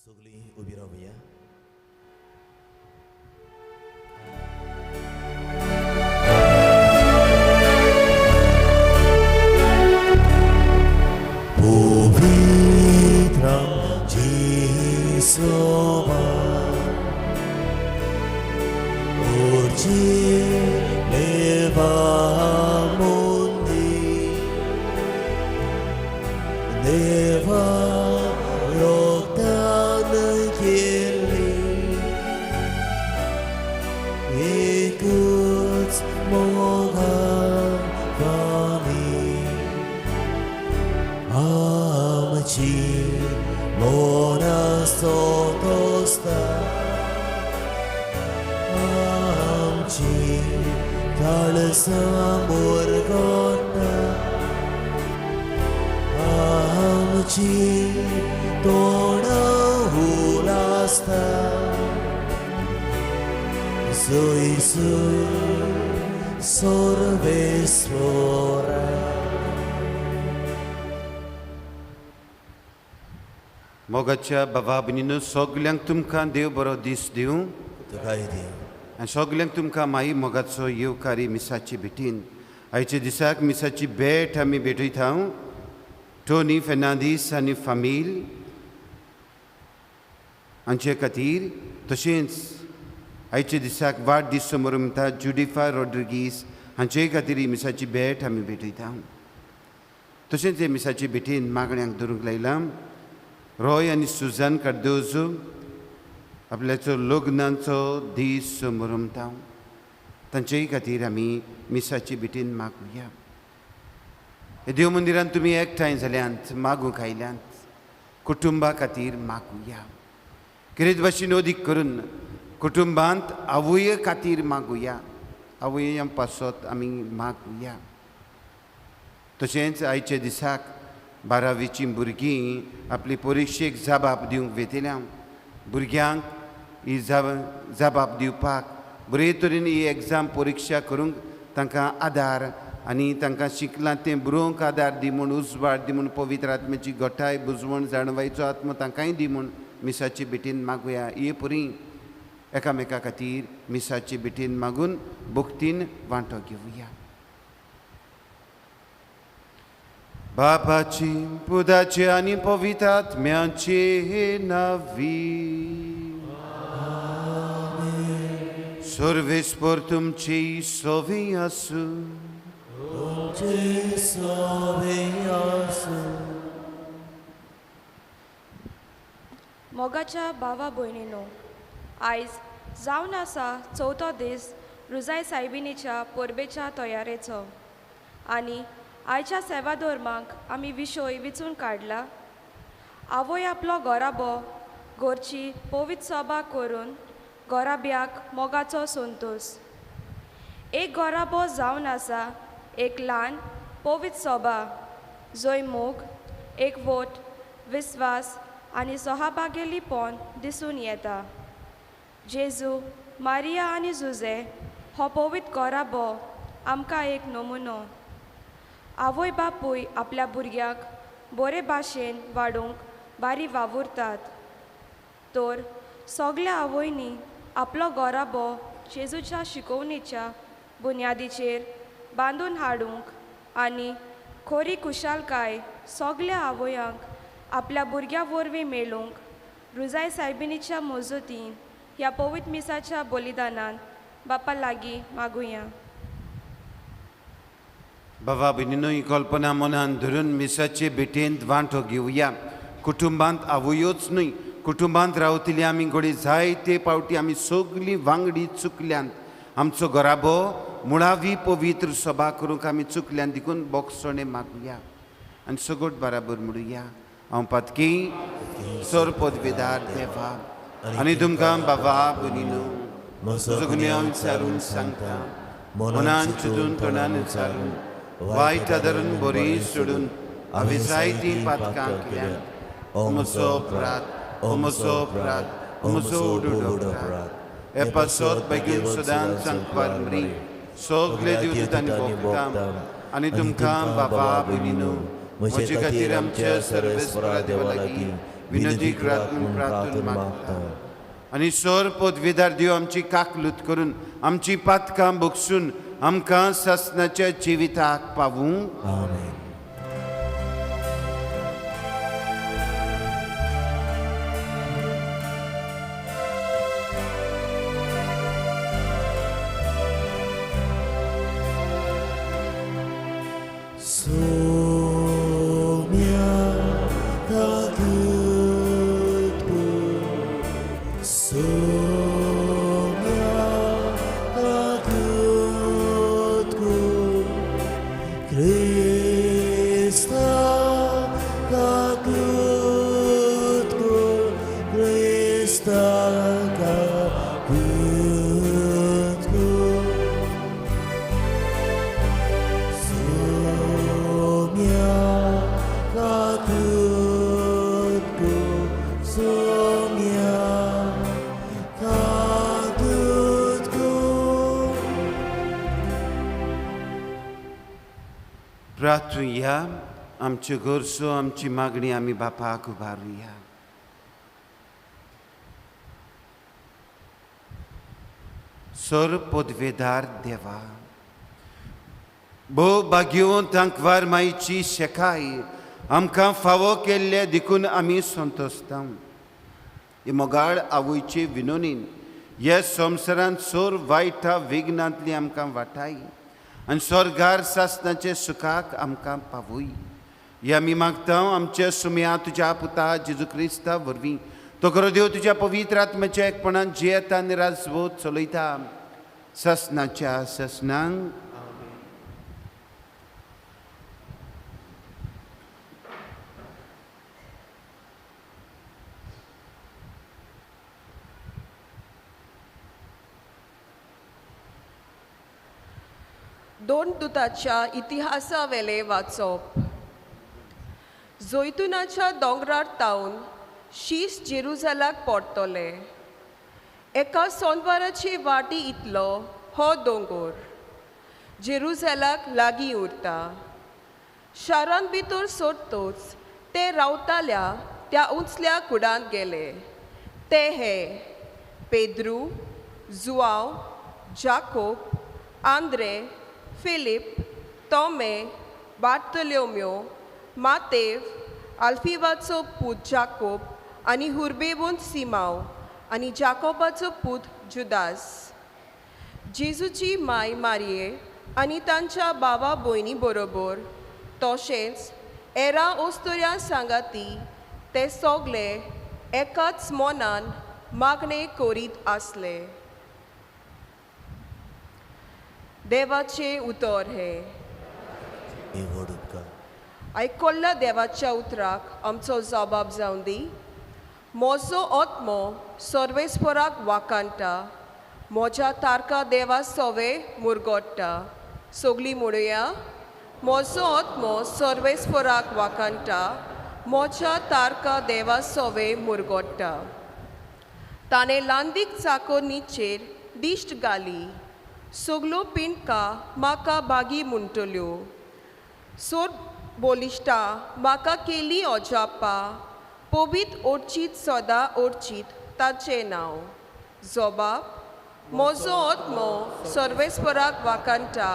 सगळीं उबी रावया. Povitram Jesoma Urci levamundi Deva roktan kili Ikut moga vami Amci mona sotosta Amci talsa murgona Amci toda hulasta Soisu sorvesvora मोगाच्या बाबा भयणीनो सगल्यांक तुमकां देव बरो दीस दिवं तुकाय दी. आनी सगल्यांक तुमकां माई मोगाचो येवकारी मिसाची भेटीन आयच्या दिसाक मिसाची भेट आमी भेटयता टोनी फेर्नांदीस आनी फामील हांचे खातीर तशेंच आयच्या दिसाक वाडदीस समोर म्हणटा जुडिफा रॉड्रिगीस हांचे खातीर ही मिसाची भेट आमी भेटयता. तशेंच हे मिसाची भेटीन मागण्यांक धरूंक लायलां रॉय आनी सुजान कार्दोजो आपल्याचो लग्नाचो दीस समोरमता तांचेय खातीर आमी मिसाची भेटीन मागुया. हे देव मंदिरांत तुमी एकठांय जाल्यांत मागूंक आयल्यांत कुटुंबा खातीर मागुया. कितें भाशेन अदीक करून कुटुंबांत आवय खातीर मागुया. आवय पासत आमी मागुया. तशेंच आयच्या दिसाक 12वीची भुरगीं आपली परिक्षेक जबाब दिवंक वेतल्या भुरग्यांक ही जबाब दिवपाक बरे तरेन ही एग्जाम परिक्षा करूंक तांकां आदार आनी तांकां शिकलां तें बरोवंक आदार दी म्हूण उजवाड दी म्हूण पवित्र आत्म्याची घोटाय बुजवण जाणवायचो आत्मो तांकांय दी म्हूण मिसाची भेटीन मागुया. हे परी एकामेका खातीर मिसाची भेटीन मागून भक्तीन वांटो घेवया. बापाची पुदाची आनी पवित्र आत्म्याची नावी सर्वेस्पर तुमची सोवी आसूं. मोगाच्या भावा भयणीनो आयज जावन आसा 4थो दीस रुजाय सायबिनीच्या परबेच्या तयारेचो आनी आयच्या सेवा धर्मांक आमी विशय विचून काडला. आवय आपलो घोराबो घरची पवित्र सभा करून घोराब्याक मोगाचो संतोष. एक घोराबो जावन आसा एक ल्हान पवित्र सभा जंय मोग एकवट विस्वास आनी सहाभागेलीपण दिसून येता. जेजू मारिया आनी जुजे हो पवित्र घोराबो आमकां एक नमुनो. आवय बापूय आपल्या भुरग्याक बरे भाशेन वाडूंक बारी वावुरतात तर सगल्या आवयनी आपलो घोराबो जेजूच्या शिकवणीच्या बुन्यादीचेर बांदून हाडूंक आनी खरी खुशालकाय सगल्या आवयांक आपल्या भुरग्या वरवीं मेळूंक रुजाय सायबिनीच्या मोजतीन ह्या पवित्र मिसाच्या बलिदानान बापा लागीं मागुया. बाबा भयणीनो ही कल्पना मनान धरून मिसाचे भेटेंत वांटो घेवया. कुटुंबांत आवयोच न्हय कुटुंबांत रावतली आमी घोडी जायते फावटी आमी सगळीं वांगडी चुकल्यांत आमचो घोराबो मुळावी पवित्र सभा करूंक आमी चुकल्यांत देखून बोगसणे मागुया आनी सगळ्यात बराबर म्हणुया. हांव पातकी सर पदवेदार देवा आनी तुमकां बाबा भयणीनो म्हजो गुन्यांव विचारून सांगता. मनान चिंतून तोंडान विचारून वायट आदारून बरी सोडून हांवें जायतीं पातकां केल्यात. म्हजो अपराध म्हजो अपराध म्हजो उडूडो अपराध. हे पासत बेगीन सदांच सांगपाक मरी सगळे दिवतांनी भोगतां आनी तुमकां बाबा भयणीनो म्हजे खातीर आमच्या सर्वेस्परा देवा लागीं विनोदी करात म्हूण प्रार्थून मागता आनी सोर पदवीदार दिव आमची काकलूत करून आमची पातकां भोगसून आमकां ससनाच्या जिविताक पावूं. आमेन. प्रार्थुया. आमच्यो गरजो आमची मागणी आमी बापाक उबारुया. सोर पदवेदार देवा, भोव भाग्यवंत अंकवार माईची शेकाय आमकां फावो केल्ले देखून आमी संतोसता. हे मोगाळ आवयचे विनोनीन ह्या संवसारांत सोर वायटा विघ्नांतली आमकां वाटाय आनी स्वर्गार सासनाचे सुखाक आमकां पावूय. हे आमी मागता आमच्या सुम्या तुज्या पुता जेजू क्रिस्ता वरवीं. तो खरो देव तुज्या पवित्र आत्म्याच्या एकपणान जियेता आनी राजवत चलयता ससनाच्या ससनांक. दोन दुताच्या इतिहासावेले वाचप. जैतुनाच्या दोंगरार तावन शीस जेरुसलाक पडटले. एका सोनवाराची वाटी इतलो हो दोंगर जेरुसलाक लागीं उरता. शारान भितर सरतच ते रावताल्या त्या उंचल्या कुडांत गेले. ते हे पेद्रू, जुआव, जाकोब, आंद्रे, फिलिप, तोमे, बार्तोलोम्यो, मातेव, आल्फिवाचो पूत जाकोब आनी हुर्बेवंत सिमाव आनी जाकोबाचो पूत जुदास. जेजूची माय मारिये आनी तांच्या भावा भयणी बरोबर तशेंच एरा ओस्तोऱ्या सांगाती ते सगळे एकाच मोनान मागणे करीत आसले. देवाचे उतर हे. आयकल्ल्या देवाच्या उतराक आमचो जबाब जावन दी. म्हजो आत्मो सर्वेस्पराक वाकांटा, म्हज्या तारका देवा सोवे मुरगोडटा. सगळीं म्हणुया. म्हजो आत्मो सर्वेस्पराक वाकांटा, म्हज्या तारका देवा सोवे मुरगोडटा. ताणें लांदीक चाकोनीचेर दिश्ट घाली. सगळ्यो पिणका म्हाका बागी म्हणटल्यो. सोर बोलिश्टा म्हाका केली अजापा. पबीत ओडचीत सदां ओडचीत ताचें नांव. जबाब. म्हजो आत्मो सर्वेस्पराक वाकांटा,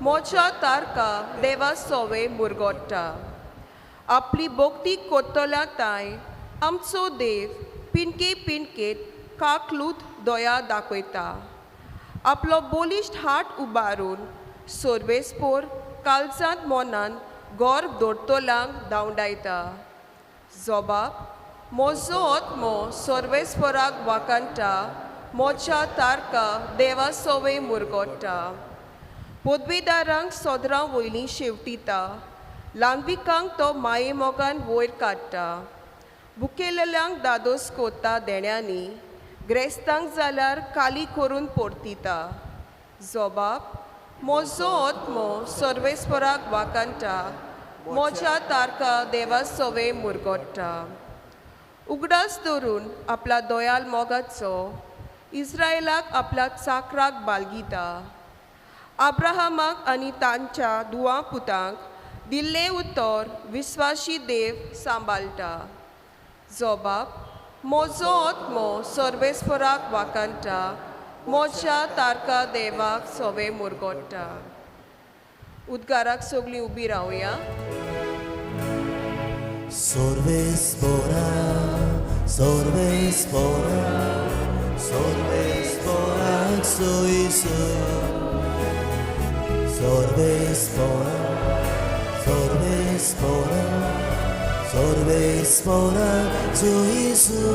म्हज्या तारका देवा सोवे मुरगोडटा. आपली भोक्ती कोत्तल्या ताय आमचो देव पिणके पिणकेत काकलूत दया दाखयता. आपलो बोलिश्ट हात उबारून सर्वेस्पोर काळजांत मोनान गोर दोरतोलांक धांवडायता. जबाब. म्हजो आत्मो सर्वेस्पराक वाकांटा, म्हज्या तारका देवा सोवे मुरगोडटा. पदवेदारांक सोदरां वयलीं शेवटिता. लांदविकांक तो माये मोगान वयर काडटा. भुकेलेल्यांक दादोस कोता देण्यांनी. ग्रेस्तांक जाल्यार काली करून परतिता. जबाब. म्हजो आत्मो सर्वेस्पराक वाकांटा, म्हज्या तारका देवा सोवे मुरगोडटा. उगडास धरून आपल्या दोयाल मोगाचो इस्रायलाक आपल्या चाकराक बालगिता. आब्राहामाक आनी तांच्या दुआ पुतांक दिल्ले उतर विस्वाशी देव सांबाळटा. जोबाब मोजो आत्मो सर्वेस्पराक वाकांटा मोच्या तारका देवाक सोवे मुरगोडटा. उद्गाराक सगळीं उबी रावया. Sorvespora, sorvespora, sorvespora, soisu. Sorvespora, sorvespora, sorvespora, soisu.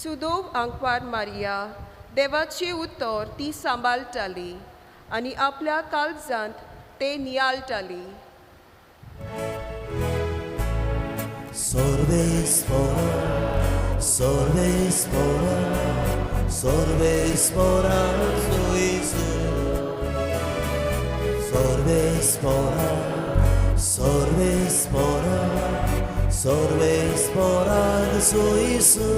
सुदोव आंकवार मारिया देवाची उतर ती सांबाळटाली आनी आपल्या काळजांत ते नियाळटाली. Sorvespora, sorvespora, sorvespora, soisu. Sorvespora, sorvespora, sorvespora, soisu.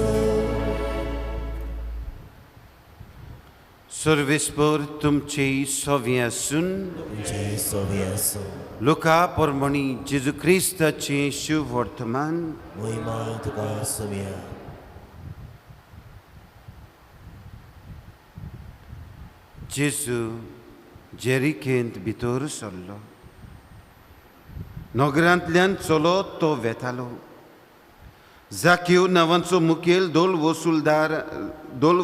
सर्वेस्पर तुमचे सोवे आसून Tudzie sobie są, लुका परमणी जेजू ख्रिस्ताचे शुभ वर्तमान mój mal tuka sobie. जेजू जेरिकेंत भितर सरलो. नगरांतल्यान चलत तो वेतालो. जाकीव नांवाचो मुखेल दोल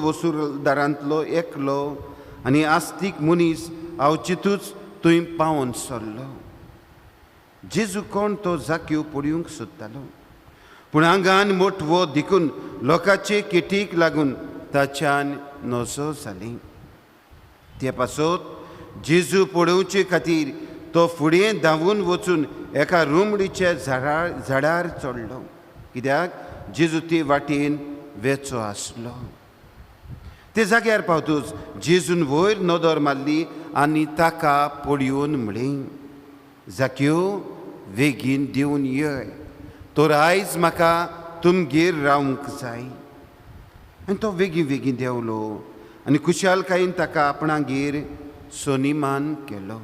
वसूलदारांतलो एकलो आनी आस्तीक मनीस आवचितूच थंय पावून सरलो. जेजू कोण तो जाकीव पळोवंक सोदतालो, पूण आंगान मोठवो देखून लोकांचे केटीक लागून ताच्यान नजो जाली. ते पासत जेजू पळोवचे खातीर तो फुडें धांवून वचून एका रुमडीच्या झाडार चडलो, कित्याक जेजू ते वाटेन वेचो आसलो. ते जाग्यार पावतूच जेजून वयर नदर मारली आनी ताका पळयोवन म्हणलें, जाकीव बेगीन देंवन येय, तर आयज म्हाका तुमगेर रावंक जाय. आनी तो बेगीन देंवलो आनी खुशालकायेन ताका आपणागेर सोनिमान केलो.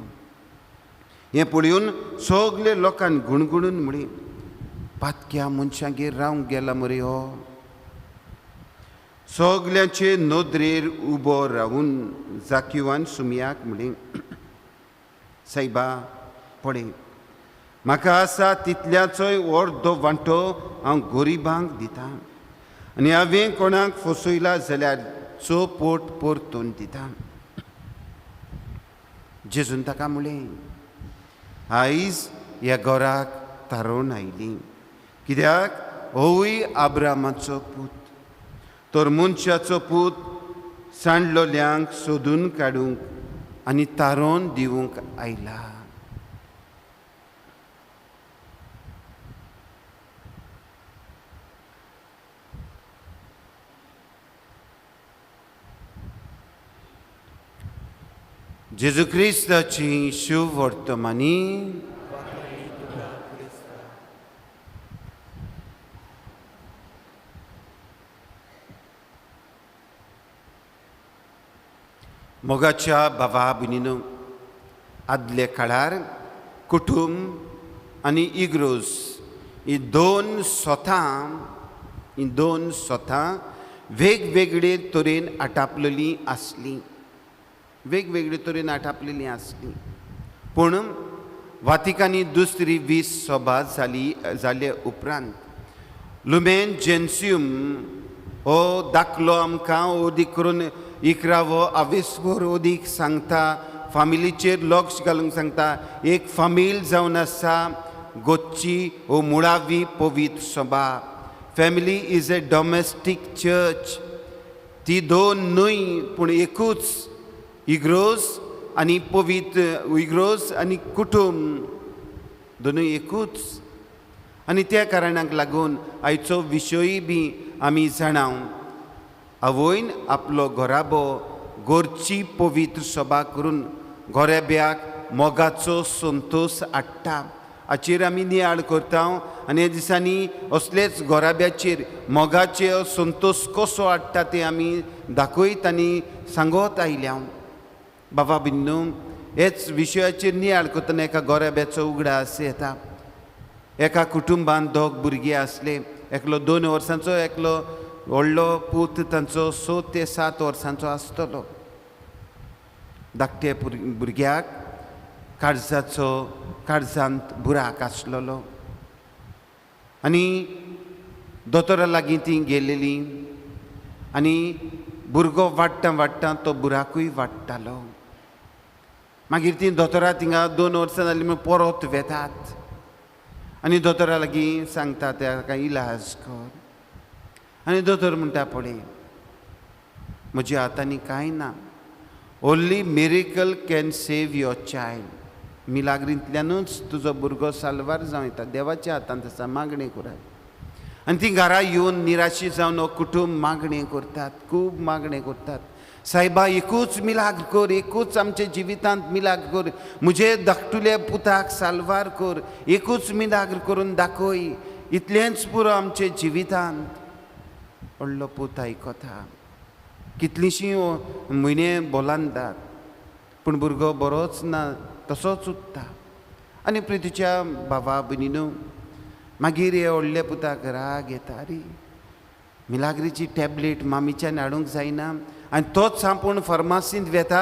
हें पळयोवन सगले लोकांनी गुणगुणून म्हणलें, पातक्या मनशांगेर रावंक गेला मरे हो. सगल्यांचे नदरेर उबो रावून जाकीवान सुमयाक म्हणलें, सायबा पळय, म्हाका आसा तितल्याचोय अर्दो वांटो हांव गरिबांक दितां, आनी हांवें कोणाक फसयला जाल्यार चोपोट परतून दितां. जेजून ताका म्हणलें, आयज ह्या घराक तारोन आयली, कित्याक होवूय आब्रामाचो पूत. तर मनशाचो पूत सांडलोल्यांक सोदून काडूंक आनी तारोन दिवंक आयला. जेजू ख्रिस्ताची शुभ वर्तमानी मोगाच्या भावा भयणीनो, आदले काळार कुटुंब आनी इग्रोज ही दोन स्वता वेगवेगळे तरेन आटापलेली आसली. पूण वातिकानी दुसरी 20 सभा जाले उपरांत लुमेन जेन्सियम हो दाखलो आमकां ओदीक करून 11 ओदीक सांगता, फामिलीचेर लक्ष घालूंक सांगता. एक फामील जावन आसा गोंयची हो मुळावी पवित्र सभा. Family is a domestic church. ती दोन न्हय पूण एकूच इग्रोज आनी पवित्र इग्रोज आनी कुटुंब दोनूय एकूच. आनी त्या कारणाक लागून आयचो विशय बी आमी जाणाव. आवयन आपलो घोराबो गोरची पवित्र सभा करून घोराब्याक मोगाचो संतोश हाडटा हाचेर आमी नियाळ करता. आनी ह्या दिसांनी असलेच घोराब्याचेर मोगाचे संतोश कसो हाडटा तें आमी दाखयत आनी सांगत आयल्या. बाबा बिन्नू, हेच विशयाचेर नियाळ करतना एका घोराब्याचो उगडास येता. एका कुटुंबान दोग भुरगे आसले. एकलो 2 वर्सांचो, एकलो व्हडलो पूत तांचो 6 ते 7 वर्सांचो आसतलो. धाकटे भुरग्याक काळजांत बुराक आसलेलो आनी दोतोरा लागीं ती गेलेली आनी भुरगो वाडटा तो बुराकूय वाडटालो. मागीर ती दोतोरा थिंगा 2 वर्सां जालीं म्हूण परत वेतात आनी दोतोरा लागीं सांगता ताका इलाज कर. आनी दोतोर म्हणटा पळय म्हज्या हातांनी कांय ना. Only miracle can save your child. मिलाग्रींतल्यानूच तुजो भुरगो साल्वार जावं येता. देवाच्या हातांत आसा, मागणी करात. आनी ती घरा येवन निराशी जावन हो कुटुंब मागणी करतात, खूब मागणी करतात. सायबा एकूच मिलाग्र कर, एकूच आमच्या जिवितांत मिलाग्र कर. म्हजे धाकटुल्या पुताक साल्वार कर, एकूच मिलाग्र करून दाखय. इतलेंच पुरो आमचे जिवितांत. व्हडलो पूत आयकता. कितलींशीं म्हयने बोलांतात पूण भुरगो बरोच ना, तसोच उरता. आनी प्रितीच्या भावा भयणीनो, मागीर हे व्हडल्या पुताक राग येता. रे मिलाग्रीची टॅबलेट मामीच्यान हाडूंक जायना. आनी तोच आपूण फार्मासींत वेता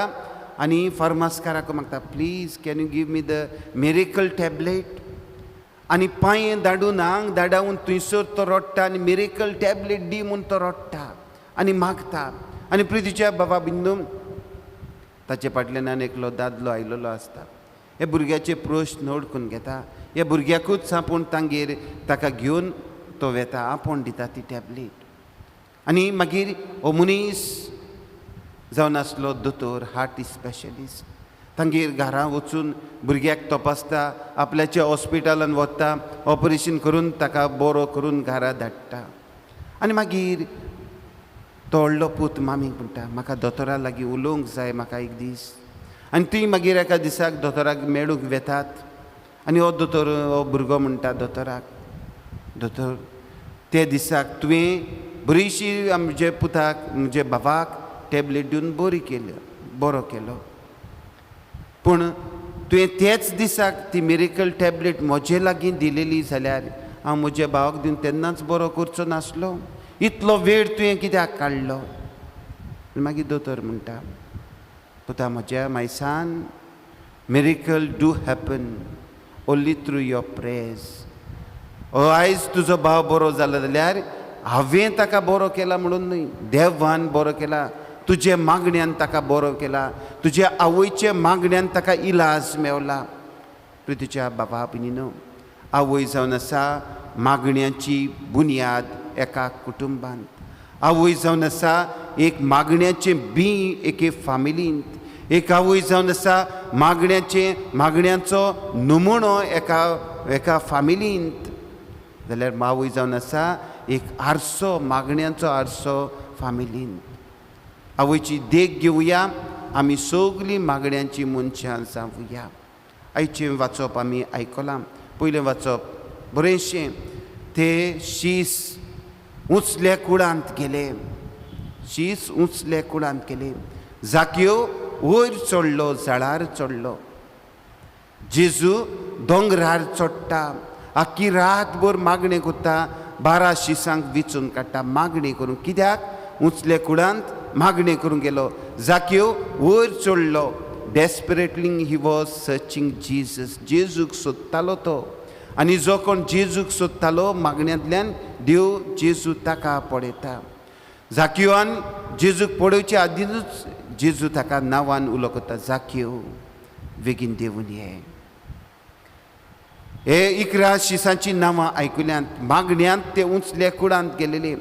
आनी फार्मासकाराक मागता, please can you give me the miracle tablet. आनी पांय धाडून आंग धाडावन थंयसर तो रडटा आनी मिरेकल टॅबलेट दी म्हूण तो रडटा आनी मागता. आनी प्रितीच्या बाबा बिंदू ताचे फाटल्यान एकलो दादलो आयिल्लो आसता. हे भुरग्याचे प्रश्न ओळखून घेता. हे भुरग्याकूच आपूण तांगेर ताका घेवन तो वेता, आपूण दिता ती टॅबलेट. आनी मागीर हो मनीस जावन आसलो दोतोर, हार्ट स्पेशलिस्ट. तांगेर घरा वचून भुरग्याक तपासता, आपल्याच्या हॉस्पिटलान वता, ऑपरेशन करून ताका बरो करून घरा धाडटा. आनी मागीर तो व्हडलो पूत मामीक म्हणटा, म्हाका दोतोरा लागीं उलोवंक जाय, म्हाका एक दीस. आनी ती मागीर एका दिसाक दोतोराक मेळूंक वेतात. आनी हो दोतोर, हो भुरगो म्हणटा दोतोराक, दोतोर ते दिसाक तुवें बरीशी आमचे पुताक, म्हणजे भावाक टॅबलेट दिवन बरो केलो. पूण तुवें तेच दिसाक ती मिरेकल टॅबलेट म्हजे लागीं दिलेली जाल्यार हांव म्हज्या भावाक दिवन तेन्नाच बरो करचो नासलो. इतलो वेळ तुवें कित्याक काडलो? मागीर दोतोर म्हणटा, पुता म्हज्या मायसान, miracle do happen only through your prayers. आयज तुजो भाव बरो जालो जाल्यार हांवें ताका बरो केला म्हणून न्हय, देवान बरो केला. तुजे मागण्यान ताका बरो केला. तुज्या आवयचे मागण्यान ताका इलाज मेवला. प्रितीच्या बाबा भयणीनो, आवय जावन आसा मागण्याची बुनयाद एका कुटुंबांत. आवय जावन आसा एक मागण्याचें बी एके फामिलींत. एक आवय जावन आसा मागण्यांचो नमुणो एका फामिलींत. जाल्यार आवय जावन आसा एक आरसो, मागण्यांचो आरसो फामिलींत. आवयची देख घेवया, आमी सगलीं मागण्यांची मनशां जावया. आयचें वाचप आमी आयकलां. पयलें वाचप बरेंशें. ते शीस उंचले कुळांत गेले. शीस उंचले कुळांत गेले. जाक्यो वयर चडलो, झाडार चडलो. जेजू दोंगरार चडटा. आख्खी रातभर मागणी करता. 12 शिसांक विचून काडटा मागणी करूंक. कित्याक? उंचले कुळांत मागणी करूंक गेलो. जाक्यो वयर चडलो. Desperately he was searching Jesus. जेजूक सोदतालो तो. आनी जो कोण जेजूक सोदतालो मागण्यांतल्यान देव जेजू ताका पळयता. जाक्योवान जेजूक पळोवचे आदींच जेजू ताका नांवान उलो करता, जाक्यो बेगीन देंवून ये. हे 11 शिसांची नांवां आयकुल्यांत मागण्यांत ते उंचल्या कुळांत गेलेले.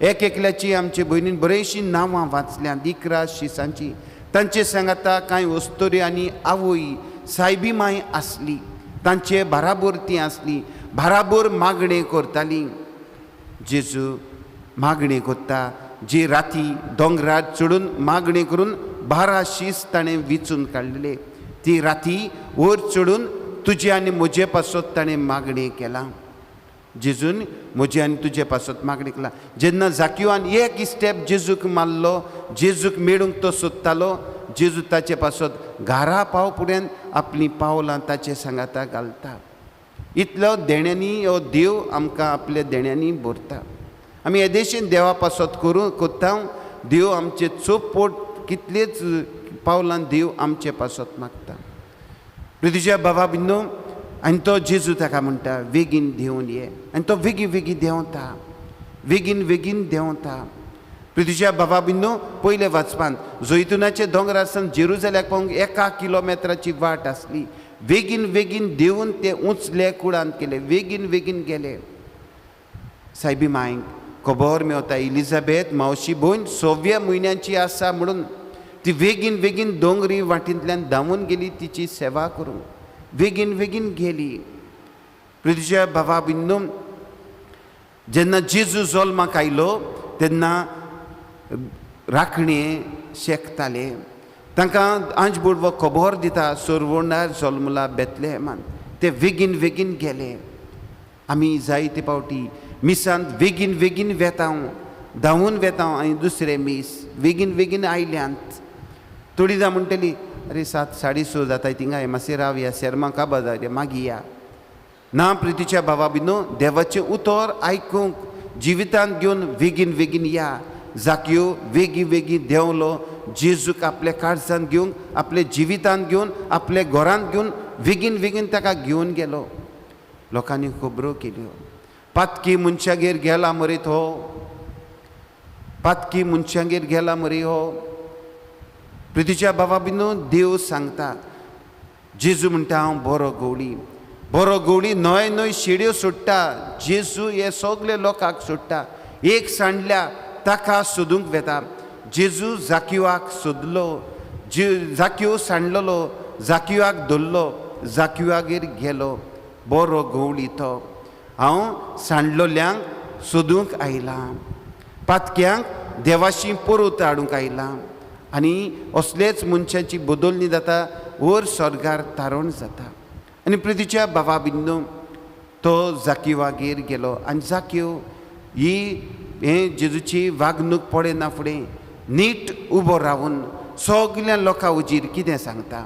एकल्याची आमचे भयणीन बरेचशीं नांवां वाचल्यांत 11 शिसांची. तांचे सांगाता कांय वस्तोरी आनी आवय सायबी माय आसली. तांचे बाराबर ती आसली. बाराबर मागणी करताली. जेजू मागणी करता. जी राती दोंगरार चडून मागणी करून 12 शीस ताणें विचून काडलेले. ती राती वयर चडून तुजे आनी म्हजे पासत ताणें मागणी केला. जेजून म्हजे आनी तुजे पासत मागणी केला. जेन्ना जाक्योवान एक स्टेप जेजूक मारलो, जेजूक मेळूंक तो सोदतालो, जेजू ताचे पासत घरा पाव फुड्यान आपलीं पावलां ताचे सांगाता घालता. इतलो देण्यांनी हो देव आमकां आपल्या देण्यांनी भरता. आमी येदेशेन देवा पासत कोत्ता देव आमचे चोपोट कितलेच पावलां देव आमचे पासत मागता. प्रितीच्या बाबा बिंदू आनी तो जेजू ताका म्हणटा बेगीन देंवन ये, आनी तो बेगी बेगी देंवता, बेगीन बेगीन देंवता. प्रितीच्या बाबा बिंदू पयले वाचपान जैतुनाचे दोंगरा सावन जेरुजाल्याक पावूंक 1 किलोमिटराची वाट आसली. बेगीन बेगीन देंवन ते उंचले कुडांत गेले, बेगीन बेगीन गेले. सायबी मांयक खबर मेवता इलिझाबेथ मावशी भयण 6व्या म्हयन्याची आसा म्हणून ती बेगीन बेगीन दोंगरी वाटेंतल्यान धांवून गेली तिची सेवा करूंक, बेगीन बेगीन गेली. प्रितीच्या बाबा बिंदू जेन्ना जेजू जल्माक आयलो तेन्ना राखणे शेकताले. तांकां आंज बुडवो खबर दिता सोरवोणार जल्मला बेतलेहमान. ते बेगीन बेगीन गेले. आमी जायते पावटी मिसांत बेगीन बेगीन वेता, धांवून वेता आनी दुसरे मीस बेगीन बेगीन आयल्यांत. थोडी जाण म्हणटली अरे 7:30 जाताय थिंगा मातशें रावया, शेरमां काबार जावया मागीर या. ना प्रितीच्या बाबा बिनो देवाचें उतर आयकूंक जिवितांत घेवन बेगीन बेगीन या. जाक्यो बेगी बेगी देंवलो जेजूक आपल्या काळजांत घेवन, आपल्या जिवितांत घेवन, आपल्या घरांत घेवन बेगीन बेगीन ताका घेवन गेलो. लोकांनी खबरो केल्यो. पातकी मनशागेर गेला मरे तो, पातकी मनशागेर गेला मरे हो. प्रितीच्या बाबा बिनो देव सांगता जेजू म्हणटा हांव बरो गवळी, बरो गवळी न्हय न्हय शेड्यो सोडटा. जेजू हे सगळे लोकांक सोडटा. एक सांडल्या ताका सोदूंक वेता. जेजू जाकिवाक सोदलो, जाकिव सांडलो, जाकिवाक धरलो, जाकिवागेर गेलो. बरो गवळी तो, हांव सांडलोल्यांक सोदूंक आयला, पातक्यांक देवाशी परत हाडूंक आयला. आनी असलेच मनशाची बदलणी जाता, वयर स्वर्गार तारण जाता. आनी प्रितीच्या बाबा बिंदू तो जाकिवागेर गेलो. आनी जाकिव ही जेजूची वागणूक पळयना फुडें नीट उबो रावन सगल्या लोकां उजीर कितें सांगता.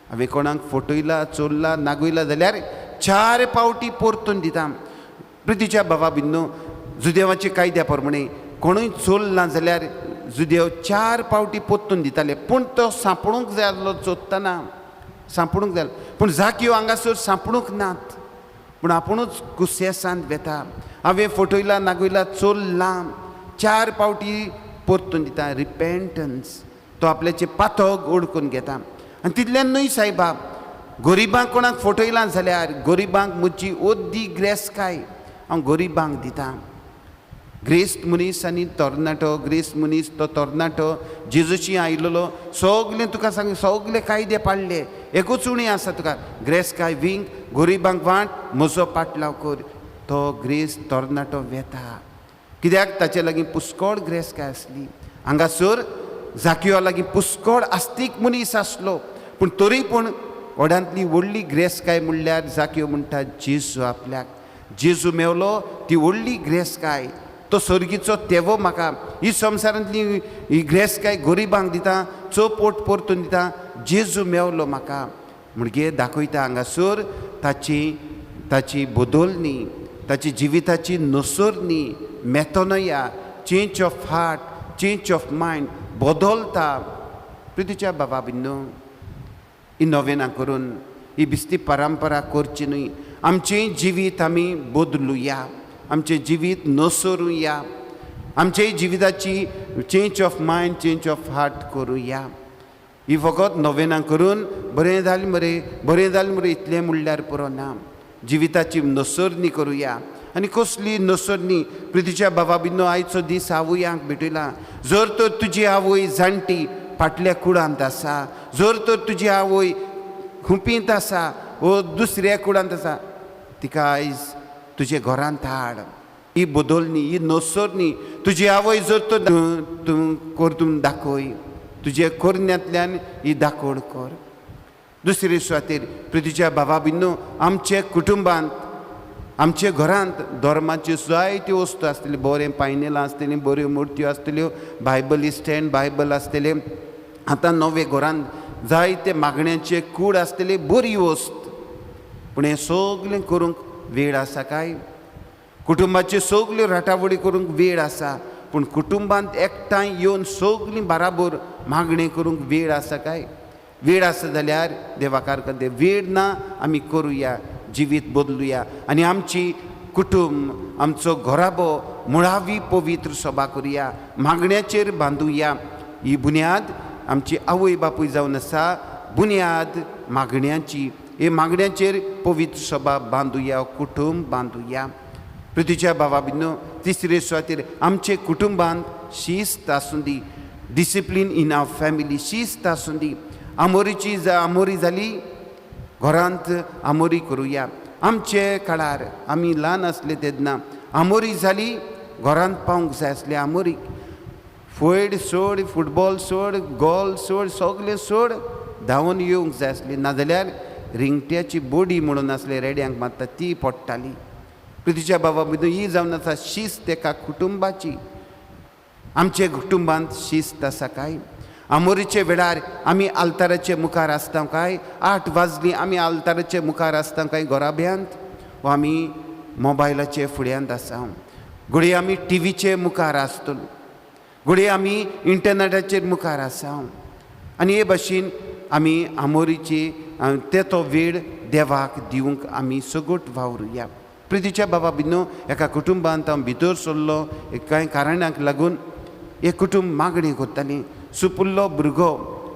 हांवें कोणाक फटयला चोरला नागयला जाल्यार 4 पावटी परतून दिता. प्रितीच्या बाबा बिंदू जुदेवाच्या कायद्या प्रमाणे कोणूय चोरला जाल्यार जुदेव 4 पावटी परतून दिताले. पूण तो सांपडूंक जाय आसलो चोरतना, सांपडूंक जाय. पूण जाकिव हांगासर सांपडूंक नात, पूण आपुणूच कुसेसांत वेता. हांवें फटयला नागयला चोरला 4 पावटी परतून दिता. रिपेंटन्स, तो आपल्याचे पातक ओडकून घेता. आनी तितल्यान न्हय सायबा, गरिबांक कोणाक फटयलां जाल्यार गरिबांक म्हजी ओद्दी ग्रेसकाय हांव गरिबांक दिता. ग्रेस्त मनीस आनी तरणाटो, ग्रेस्त मनीस तो तरणाटो जेजूशी आयिल्लो सगलें तुका सांग, सगळे कायदे पाळले. एकूच उणी आसा तुका, ग्रेसकाय विंग, गरिबांक वांट, म्हजो पाटलाव कर. तो ग्रेस्त तरणाटो वेता. कित्याक ताचे लागीं पुस्कळ ग्रेसकाय आसली. हांगासर जाकिवा लागीं पुस्कळ आस्तीक मनीस आसलो. पूण तरी पूण ओड्यांतली व्हडली ग्रेसकाय म्हणल्यार जाकिव म्हणटा जेजू आपल्याक. जेजू मेवलो ती व्हडली ग्रेसकाय. तो सर्गीचो तेवो म्हाका, ही संवसारांतली ही ग्रेसकाय गरिबांक दिता, चोपोट परतून दिता. जेजू मेवलो म्हाका म्हणजे दाखयता हांगासर ताची बदलणी, ताची जिविताची नसोरणी, मेथोनया, change of heart, change of mind बदलता. प्रितीच्या बाबा बिंदू ही नोवेना करून ही बिस्ती परंपरा करची न्हय. आमचें जिवीत आमी बदलुया, आमचें जिवीत नसोरुया, आमचे जिविताची change of mind, change of heart करुया. ही फकत नोवेना करून बरें जालें मरे इतलें म्हणल्यार पुरो ना. जिविताची नसोरणी करुया. आनी कसली नसोरणी. प्रितीच्या बाबा बिंदू आयचो दीस आवयांक भेटयला. जर तर तुजी आवय जाणटी फाटल्या कुडांत आसा, जर तर तुजी आवय खुपींत आसा वो दुसऱ्या कुडांत आसा, तिका आयज तुजे घरांत हाड. ही बदलणी, ही नसोरणी. तुजी आवय जर तर तूं करतून दाखय, तुजे करण्यांतल्यान ही दाखोड कर. दुसरे सुवातेर प्रितीच्या बाबा बिंदू आमचे कुटुंबांत, आमचे घरांत धर्माच्यो जायत्यो वस्तू आसतल्यो. बरें पायनेलां आसतलीं, बऱ्यो मुर्त्यो आसतल्यो, बायबल स्टँड, बायबल आसतलें. आतां नवे घरांत जायते मागण्यांचे कूड आसतले, बरी वस्त. पूण हें सगलें करूंक वेळ आसा काय? कुटुंबाच्यो सगल्यो राटावडी करूंक वेळ आसा, पूण कुटुंबांत एकठांय येवन सगलीं बाराबर मागणें करूंक वेळ आसा काय? वेळ आसा जाल्यार देवाकार करते, वेळ ना आमी करुया, जिवीत बदलुया आनी आमची कुटुंब, आमचो घोराबो मुळावी पवित्र सभा करुया, मागण्याचेर बांदुया. ही बुन्याद आमची आवय बापूय जावन आसा, बुन्याद मागण्यांची. हे मागण्यांचेर पवित्र सभा बांदुया, कुटुंब बांदुया. पृथ्वीच्या भावा भिन्न तिसरे सुवातेर आमचे कुटुंबांत शिस्त आसूं दी, डिसिप्लीन इन आवर फॅमिली, शिस्त आसूं दी. आमोरी जाली, घरांत आमोरी करुया. आमचे काळार आमी ल्हान आसले तेन्ना आमोरी जाली, घरांत पावूंक जाय आसले आमोरीक. फैड सोड, फुटबॉल सोड, गोल सोड, सगलें सोड, धांवन येवंक जाय आसली. नाजाल्यार रिंगट्याची बोडी म्हणून आसले रेड्यांक मारता ती पडटाली. पृथ्वीच्या बाबा भितर ही जावन आसा शिस्त एका कुटुंबाची. आमचे कुटुंबांत शिस्त आसा काय? आमोरीचे वेळार आमी आल्ताराचे मुखार आसता काय? 8 वाजली आमी आल्ताराचे मुखार आसता काय घोराब्यांत? वा आमी मोबायलाचे फुड्यांत आसा? घडये आमी टीव्हीचे मुखार आसतलो, घडये आमी इंटरनेटाचेर मुखार आसा. आनी हे भाशेन आमी आमोरीची तो वेळ देवाक दिवंक आमी सगोट वावरुया. पृथ्वीच्या बाबा भिन्न एका कुटुंबांत हांव भितर सरलो कांय कारणांक लागून. एक कुटुंब मागणी करताली. सुपुल्लो भुरगो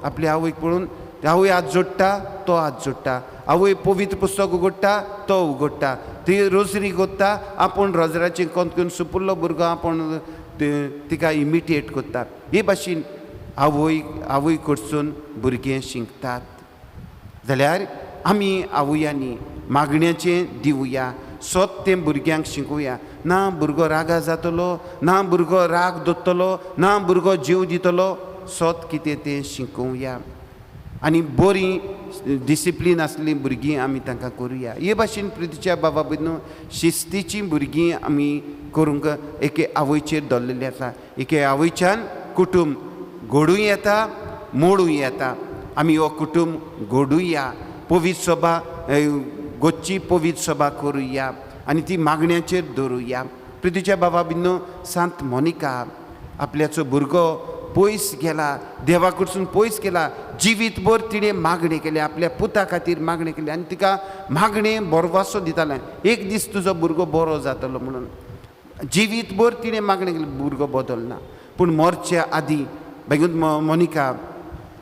आपल्या आवयक पळोवन, आवय हात जोडटा, तो हात जोडटा. आवय पवित्र पुस्तक उगडटा, तो उगडटा. ती रोजरी करता, आपूण रोजराचें कोंत घेवन सुपुल्लो भुरगो आपूण तिका इमिटेट करता. हे भाशेन आवय कडसून भुरगें शिकतात. जाल्यार आमी आवयांनी मागण्याचें दिवया, स्वत तें भुरग्यांक शिकोवया. ना भुरगो रागा जातलो, ना भुरगो राग दोत्तलो, ना भुरगो जीव दितलो, स्वत कितें तें शिकोवया. आनी बरी डिसिप्लीन आसली भुरगीं आमी तांकां करुया. हे भाशेन पृथ्वीच्या बाबा भिन्न शिस्तीची भुरगीं आमी करूंक एके आवयचेर दवरलेली आसा. एके आवयच्यान कुटुंब घडूय येता, मोडूय येता. आमी हो कुटुंब घडुया, पवित्र सभा गोची पवित्र सभा करुया आनी ती मागण्याचेर दवरुया. पृथ्वीच्या बाबा भिन्न सांत मोनिका आपल्याचो भुरगो पयस गेला, देवा कडसून पयस गेला. जिवीतभर तिणें मागणी केली, आपल्या पुता खातीर मागणी केली आनी तिका मागणें बोरवासो दितालें. एक दीस तुजो भुरगो बरो जातलो म्हणून. जिवीतभर तिणें मागणी केली, भुरगो बदलना. पूण मरच्या आदीं बेगून मोनिका,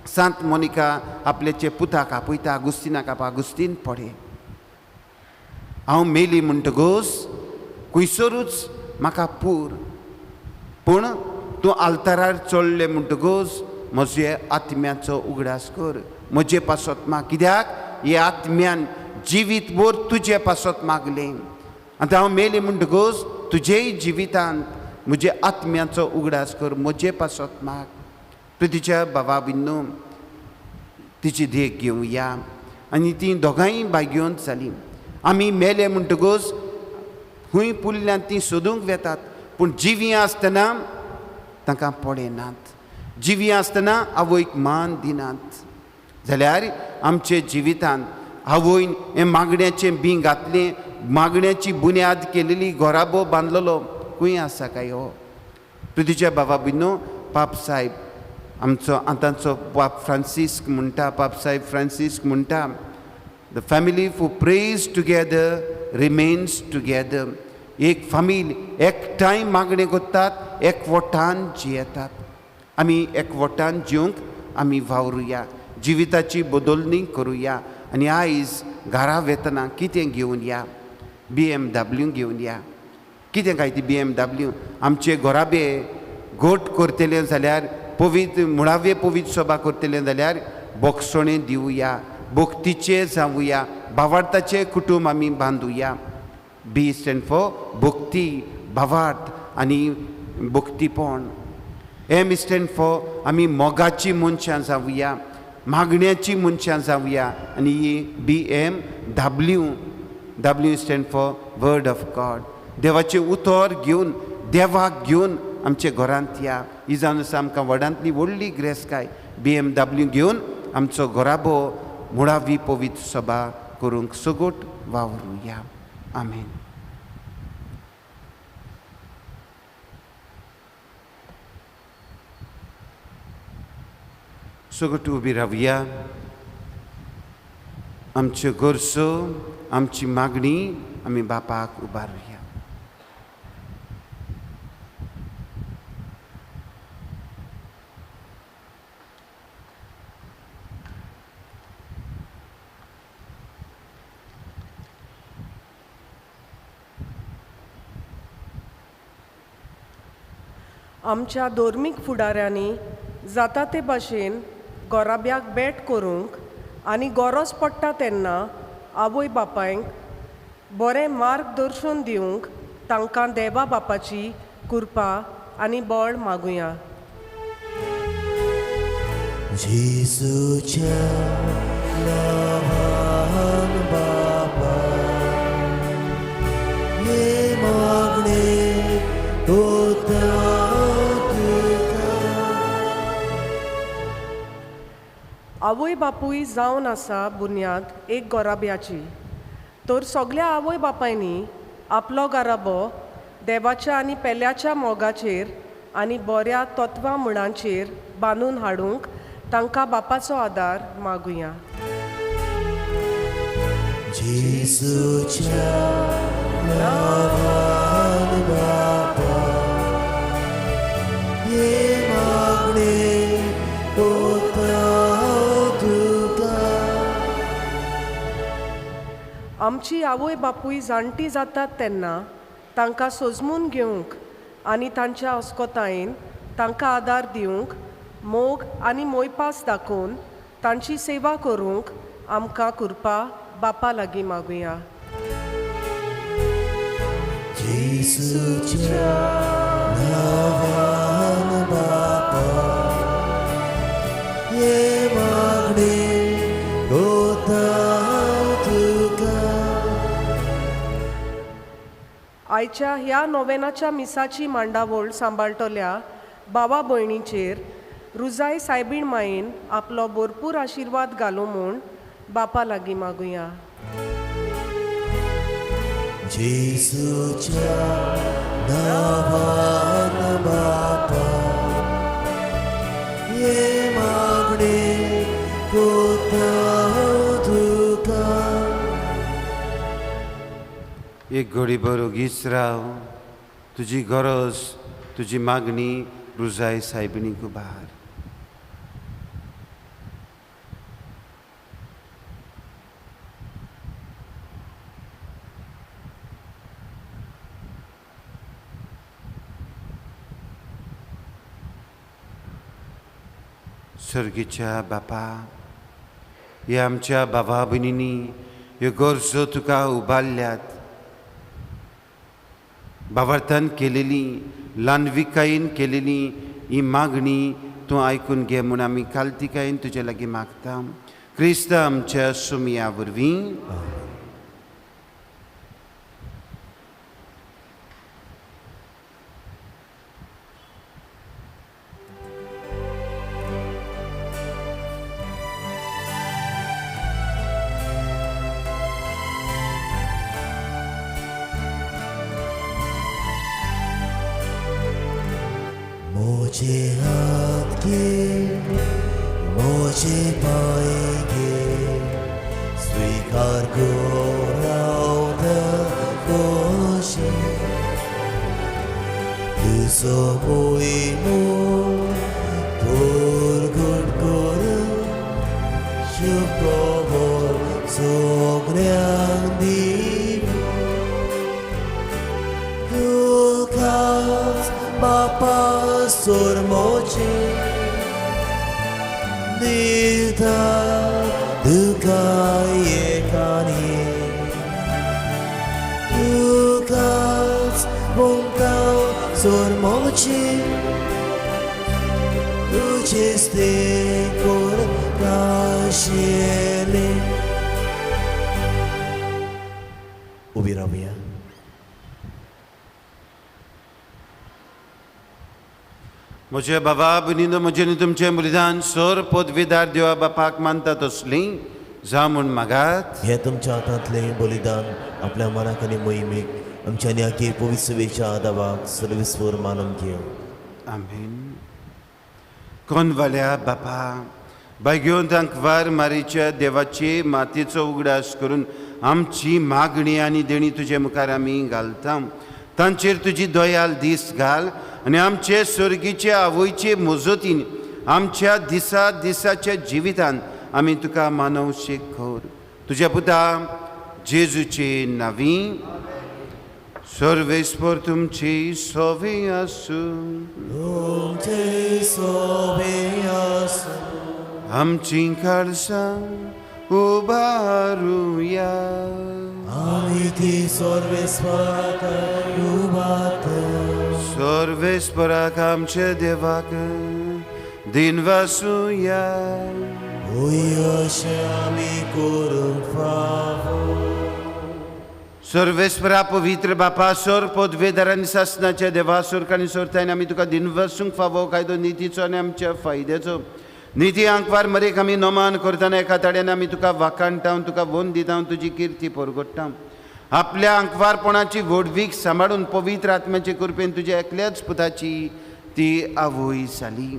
सांत मोनिका आपल्याचे पुताक आपयता, आगुस्तिनाक आपा, आगुस्तीन पडे, हांव मेली म्हणटकूच खुंयसरूच म्हाका पूर, पूण तूं आल्तारार चडलें म्हणटकूच म्हजे आत्म्याचो उगडास कर, म्हजे पासत माग. कित्याक हे आत्म्यान जिवीतभर तुजे पासत मागलें. आतां हांव मेलें म्हणटकूच तुजेय जिवितांत म्हजे आत्म्याचो उगडास कर, म्हजे पासत माग. पृथ्वीच्या बाबा भिन्न तिची देख घेवया आनी ती दोगांय बायग्योन जालीं. आमी मेले म्हणटकूच खंय पुल्ल्यान ती सोदूंक वेतात, पूण जिवी आसतना तांकां पळयनात. जिवी आसतना आवयक मान दिनात. जाल्यार आमचे जिवितांत आवयन हें मागण्याचें बी घातलें, मागण्याची बुन्याद केलेली, घोराबो बांदलेलो खंय आसा काय? हो पृथ्वीच्या बाबा भिन्न पाप साहेब आमचो आतांचो पाप फ्रांसिस्क म्हणटा, पाप साहेब फ्रांसिस्क म्हणटा, the family who praise together remains together. एक फामील एकठांय मागणी करतात, एकवटान जियेतात. आमी एकवटान जिवंक आमी वावरुया, जिविताची बदलणी करुया. आनी आयज घरा वेतना कितें घेवन या? BMW घेवन या. कितें काय ती BMW? आमचे घोराबे गोठ करतले जाल्यार, पवित्र मुळावे पवित्र सभा करतले जाल्यार बोगसणें दिवया, भक्तीचे जावुया, भावार्थाचे कुटुंब आमी बांदुया. B स्टँड फॉर भक्ती, भावार्थ आनी भक्तीपण. M स्टँड फॉर आमी मोगाची मनशां जावुया, मागण्याची मनशां जावुया. आनी W stand for word of God. देवाचे उतर घेवन, देवाक घेवन आमचे घरांत या. ही जावन आसा आमकां व्हडांतली व्हडली ग्रेस्त BMW घेवन आमचो घोराबो मुळावी पवित्र सभा करूंक सगोट वावरुया. आमेन. सगळं उबी रावया. आमच्यो गरजो, आमची मागणी आमी बापाक उबारुया. आमच्या धर्मीक फुडाऱ्यांनी जाता ते भाशेन गोराब्याक भेट करूंक आनी गरज पडटा तेन्ना आवय बापायंक बरें मार्गदर्शन दिवंक तांकां देवा बापाची कृपा आनी बळ मागुया. जेसूच्या नांवान बापा, हे मागणे होता आवय बापूय जावन आसा बुन्याद एक गोराब्याची. तर सगळ्या आवय बापायनी आपलो गाराबो देवाच्या आनी पेल्याच्या मोगाचेर आनी बऱ्या तत्वां मुळांचेर बांदून हाडूंक तांकां बापाचो आदार मागुया. जेसूच्या नांवान बापा, हे मागणे होता तुका. आमची आवय बापूय जाणटी जातात तेन्ना तांकां सजमून घेवंक आनी तांच्या अस्कोतायेन तांकां आदार दिवंक मोग आनी मोयपास दाखोवन तांची सेवा करूंक आमकां कृपा बापा लागीं मागुया. जेसूच्या नांवान बापा, हे मागणे होता तुका. आयच्या ह्या नोवेनाच्या मिसाची मांडावळ सांबाळटल्या भावा भयणीचेर रुजाय सायबीण मायेन आपलो भरपूर आशिर्वाद घालूं म्हूण बापा लागीं मागुया. जेसूच्या नांवान बापा, हे मागणे होता तुका. एक घडी बरो गीस राव. तुजी गरज, तुजी मागणी रुजाय सायबिणीक उबार. सर्गीच्या बापा, ह्या आमच्या भावा भयणींनी ह्यो गरजो तुका उबारल्यात. भावार्थान केलेली, ल्हानविकायेन केलेली ही मागणी तूं आयकून घे म्हूण आमी काल्तिकायेन तुजे लागीं मागता. क्रिस्त आमच्या सुमया वरवीं. मोजे हात घे, मोजे पाय घे, स्वीकार करावं खोशे. तुजो मोहीम तोरगोड करून शुभ्र सगळ्यांक दिवं. तुकाच बापा सोर मोचे दिता तुका एकानी. तुकाच वंकाव सोर मोचे तुजेच ते कोर काशेले. उबी रावया. म्हज्या भावा भयणीनो, म्हजें न्ही तुमचें बलिदान सोर पदवीदार देवा बापाक मानता तसलीं जा म्हूण मागात. हे तुमच्या हातांतलें बलिदान आपल्या मनाक आनी मोहिमेक आमच्या न्याकी पवित्र वेच्या आदावाक सर्वेस्वर मानून घेवं. आमीन. कोनवाल्या बापा, बागेवन तांकवार मारीच्या देवाचे मातेचो उगडास करून आमची मागणी आनी देणी तुजे मुखार आमी घालता. तांचेर तुजी दयाल दीस घाल आनी आमचे स्वर्गीचे आवयचे मोजतीन आमच्या दिसाच्या जिवितान आमी तुका मानवशे कर. तुज्या पुता जेजूचे नांवी. सर्वेस्पर तुमची सोवे आसूं. तुमचे सोबे आसूं. आमची काळसां उबारुया. आमी ती सर्वेस्पराक उबात. सर्वेस्पराक आमचे देवाक दिनवासुया. अशें आमी करूंक फावो. सर्वेस्परा पवित्र बापा सोर पदवेदार आनी सासनाच्या देवा सोरकांनी सोरताय आमी तुका दिनवासूंक फावो कायदो नितीचो आनी आमच्या फायद्याचो. निती आंकवार मरेक आमी नोमान करतना एका ताड्यान आमी तुका वाखाणटा, तुका वोन दिता, तुजी किर्ती परगट्टा. आपल्या आंकवारपणाची व्हडवीक सांबाळून पवित्र आत्म्याचे कृपेन तुज्या एकल्याच पुताची ती आवय जाली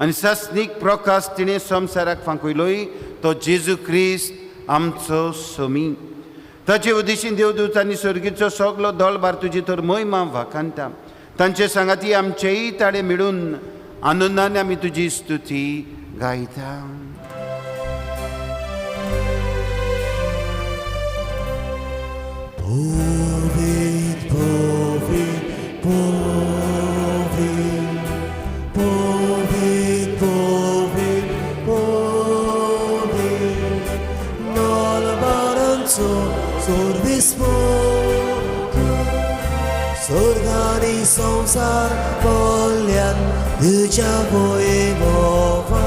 आनी सासनीक प्रकाश तिणें संवसाराक फांकयलोय तो जेजू क्रिस्त आमचो सोमी. ताचे उद्देशीन देवदूतांनी स्वर्गीचो सगलो दळबार तुजी तर महिमा वाखाणटा. तांचे सांगाती आमचेय ताळे मेळून आनंदान आमी तुजी स्तुती गायता. Povit, povit, povit, povit, povit, povit. Nalbaranco sorvispor. Sorgani संसार पोल्यान तुज्या Vaibhava.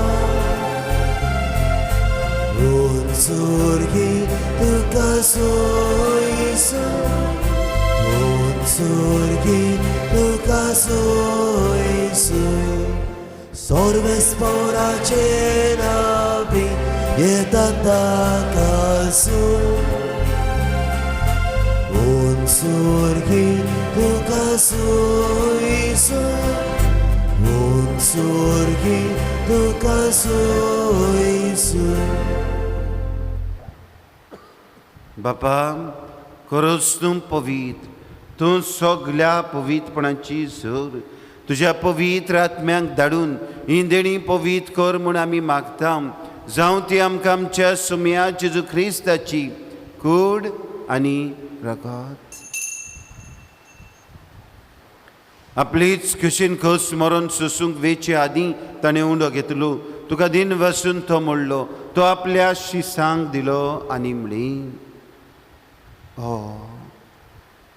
Unsurgi tuka soiso. Unsurgi tuka soiso. Sorvesporace navi yetata kasu. Unsurgi tuka soiso. Unsurgi tuka soiso. बापा, खरोच तूं पवित्र. तूं सगल्या पवित्रपणाची झर तुज्या पवित्र आत्म्यांक धाडून ही देणी पवित्र कर म्हूण आमी मागता. जावं ती आमकां आमच्या सुम्या जेजू क्रिस्ताची कूड आनी रगत. आपलीच कुशीन खोस मरून सोसूंक वेचे आदीं ताणें उंडो घेतलो. तुका दिन वसून तो मोडलो. तो आपल्या शिसांक दिलो आनी म्हळी,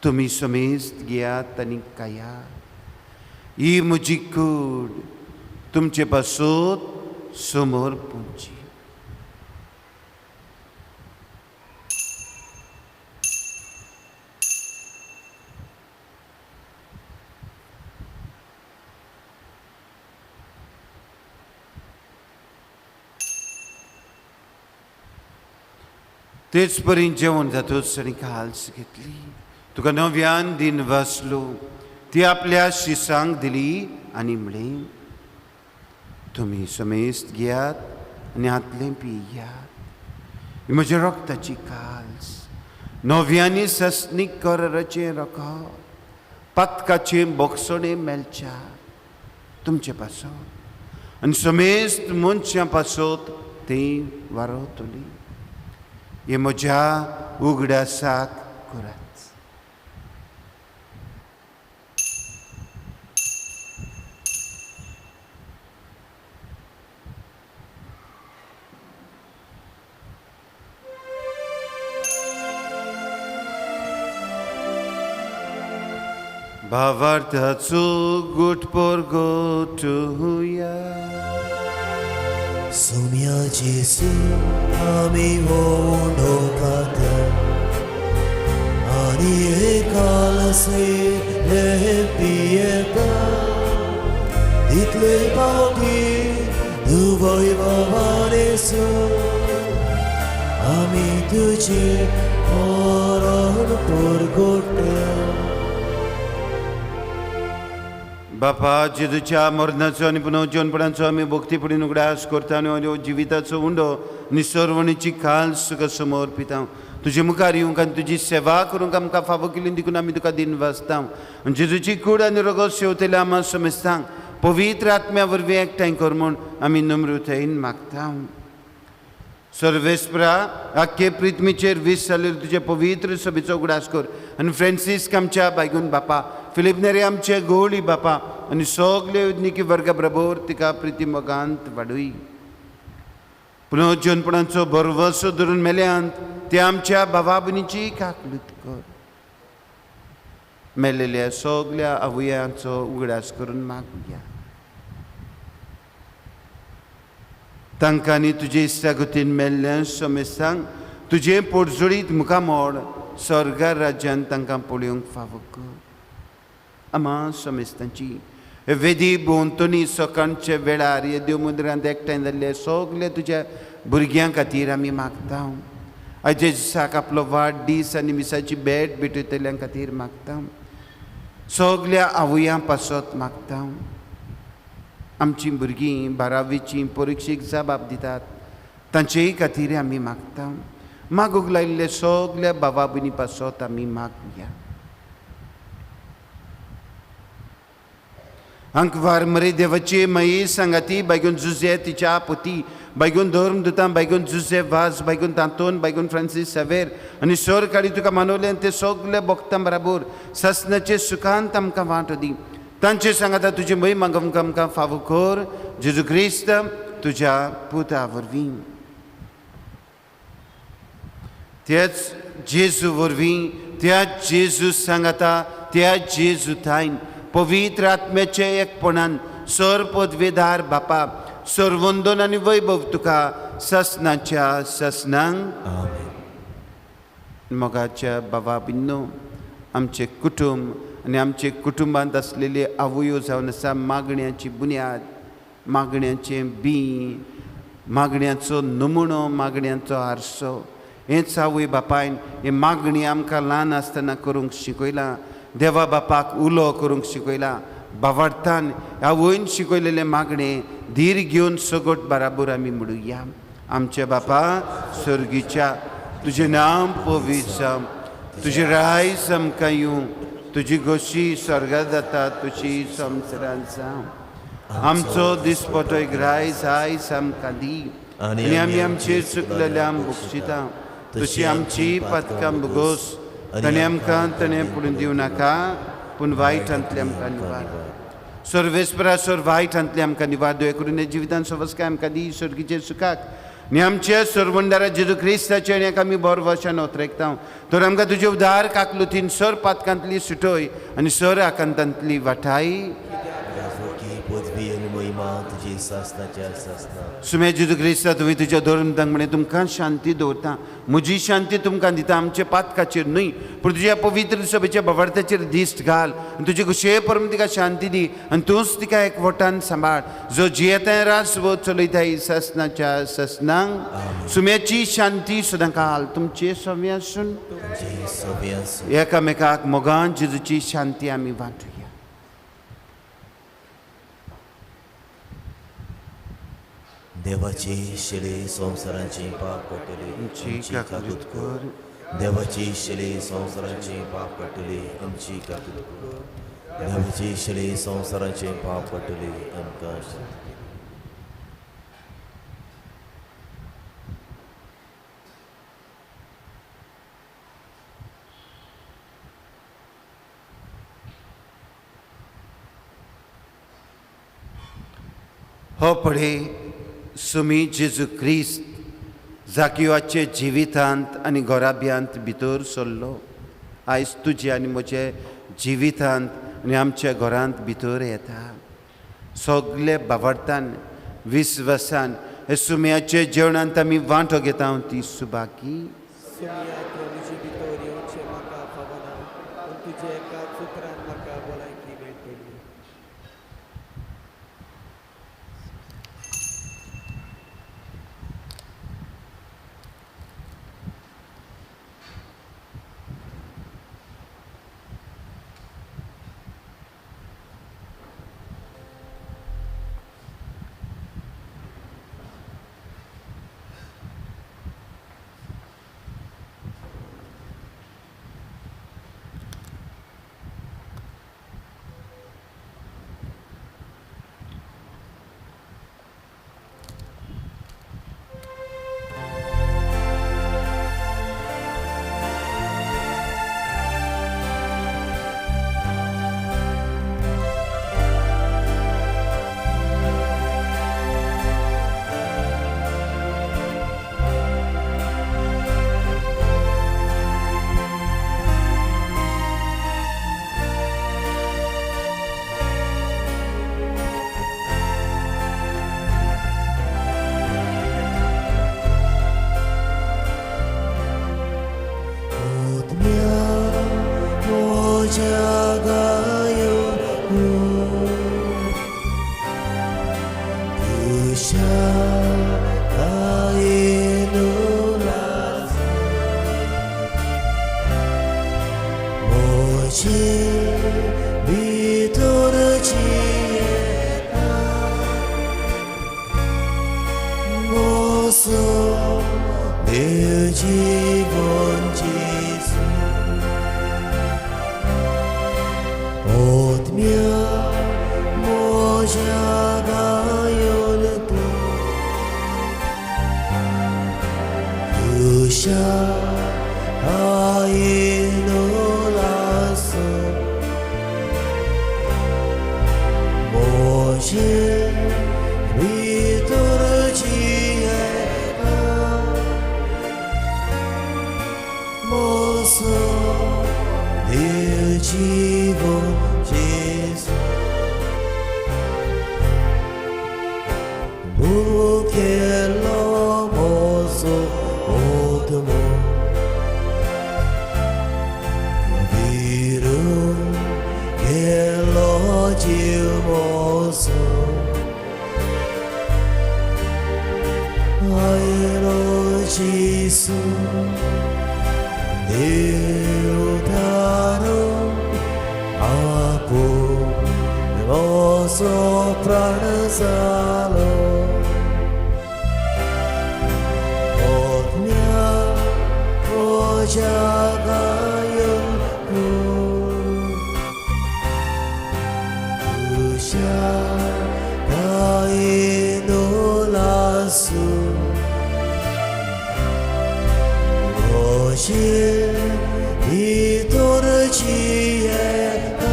तुमी समेस्त घेयात आनी खायात. ही म्हजी कूड तुमचे पासत समोर पोंची. तेच परी जेवण जातूच आनी काल्स घेतली. तुका नव्यान दिन वाचलो. ती आपल्या शिसांक दिली आनी म्हळें, तुमी समेस्त घेयात आनी हातलें पियात. ही म्हज्या रक्ताची काल्स, नव्यांनी सस्नीक कराराचें रगत, पातकाचें बोगसणें मेलच्या तुमचे पासत आनी समेस्त मनशां पासत तें वारवतली. हे म्हज्या उगडासाक करात. भावार्थाचो गुटपोर गोठुया. सुम्या जेसू आमी होंडो खाता आनी एकालसे हे पियेता. तितले पावटी तूं वैभवान येसू आमी तुजी मरण परगट्या. बापा जेजूच्या मरणाचो आनी पुनर्जीवनपणाचो आमी भक्तीपडीन उगडास करता आनी जिविताचो उंडो निसर्वणीची काल सुख समोर पिता. तुजे मुखार येवंक आनी तुजी सेवा करूंक आमकां फावो केली देखून आमी तुका दिन वाचता. जेजूची कूड आनी रगत शेवतले आम्हा समेस्तांक पवित्र आत्म्या वरवीं एकठांय कर म्हूण आमी नम्रतायेन मागता. सर्वेस्परा आख्खे पृथ्वीचेर 20 जालेर तुजे पवित्र सभेचो उगडास कर आनी फ्रांसीस आमच्या बायगून बापा फिलिप नेरे आमचे गोळी बापा आनी सगळे उद्निकी वर्गा बरोबर तिका प्रिती मोगांत वाडूय. पुनर्जीवनपणाचो भरवसो धरून मेल्यांत ते आमच्या भावा भयणीची काकलूत कर. मेलेल्या सगल्या आवयांचो उगडास करून मागया. तांकांनी तुजे इश्टागतीन मेल्ल्या समेस्तांक तुजे पोटजोडीत मुखामोड स्वर्गा राज्यांत तांकां पळोवंक फावो कर. आम्हा समेस्तांची वेदी भोंवतणी सकाळच्या वेळार हे देव मंदिरांत एकठांय जाल्ले सगळे तुज्या भुरग्यां खातीर आमी मागता. आयच्या दिसाक आपलो वाडदीस आनी मिसाची भेट भेटयतल्यां खातीर मागता. सगल्या आवयां पासत मागता. आमची भुरगीं 12वीची परिक्षेक जबाब दितात तांचेय खातीर आमी मागता. मागूंक लायिल्ले सगल्या भावा भयणी पासत आमी मागया. अंकवार मरे देवाची मयी सांगाती बायगून जुजे तिच्या पती बायगून धर्मदुतां बायगून जुजे वाज बायगून तांतोन बायगून फ्रांसीस सावेर आनी सर काडी तुका मानवले ते सगळे भक्तां बराबर ससनाचे सुखांत आमकां वांटो दी. तांचे सांगाता तुजी मय मागूंक आमकां फावो कर. जेजू क्रिस्त तुज्या पुता वरवीं तेच जेजू वरवीं त्या जेजू सांगाता त्या जेजू थायन पवित्र आत्म्याचे एकपणान सर पदवेदार बापा सर्वंदन आनी वैभव तुका ससनाच्या ससनांक. मोगाच्या बाबा बिन्नो आमचे कुटुंब आनी आमचे कुटुंबांत आसलेले आवयो जावन आसा मागण्यांची बुन्याद मागण्यांचें बी मागण्यांचो नमुनो मागण्यांचो आरसो हेच आवय बापायन हे मागणी आमकां ल्हान आसतना करूंक शिकयलां. देवा बापाक उलो करूंक शिकयला. बावार्थान आवयन शिकयलेले मागणे धीर घेवन सगट बराबर आमी म्हणुया. आमचे बापा स्वर्गीच्या तुजें नांव पवित्र जावं. तुजें राय आमकां येवं. तुजी गोशी स्वर्गांत जाता तशी संवसारांत जावं. आमचो दिसपटो ग्रायज आयज आमकां दी आनी आमी आमचेर चुकलेल्यांक बक्षिता तशी आमची पातकां भोगोस. ताणें आमकां ताणें पडून दिवं नाका पूण वायटांतले आमकां निवार. सर्वेस्परा सर वायटांतले आमकां निवार. दया करून हे जिवितांत सवस्काय आमकां दी सर्गीचे सुखाक आनी आमच्या सर्वंडारा जेजू क्रिस्ताचे आनी आमी बरो वशान ओतरेकता. तर आमकां तुजे उदार काकलुतीन सर पातकांतली सुटय आनी सर आकांतांतली वाटाय. पदवी आनी महिमा तुजी सासनाच्या सासना. सुमे जेजू क्रिस्ता तुवें तुज्या धर्मतांक म्हणे तुमकां शांती दवरता. म्हजी शांती तुमकां दिता. आमच्या पातकाचेर न्हय पूण तुज्या पवित्र सभेच्या भावार्थाचेर दिश्ट घाल आनी तुजे कुशे परम तिका शांती दी आनी तूंच तिका एकवटान सांबाळ. जो जियेताय रास चलयताय ससनाच्या ससनांक. सुम्याची शांती सदां काल तुमचे सव्य आसून एकामेकाक मोगान जेजूची शांती आमी वांटुया. देवाची शिले संवसारांची पाप काडटली आमची काकूत कर. देवाची शिले संवसारांची पाप काडटली आमची काकूत कर. देवाची शिले संवसारांचे पाप काडटली आमकां. हो पळे सुमी जेजू क्रिस्त जाकिवाचे जिवितांत आनी गोराब्यांत भितर सरलो. आयज तुजे आनी म्हजे जिवितांत आनी आमच्या घरांत भितर येता. सगळे भावार्थान विस्वासान हे सुम्याचे जेवणांत आमी वांटो घेता ती सुबाकी. 모자가요 그샤가에 놀라서 모지 미도르지에다 모서 내 집은 지수 옷며 모자가 열도 그샤 아이 놀라서 모지 미도르지에다 모서 내 집은 지수 무켈로 모서 오드모 비름 켈로 지모서 아이로 지수 Deudaro Aku Roso Pranasalo Otnya Ojagayunku Usha Kainulasu Oshir 이토르지에다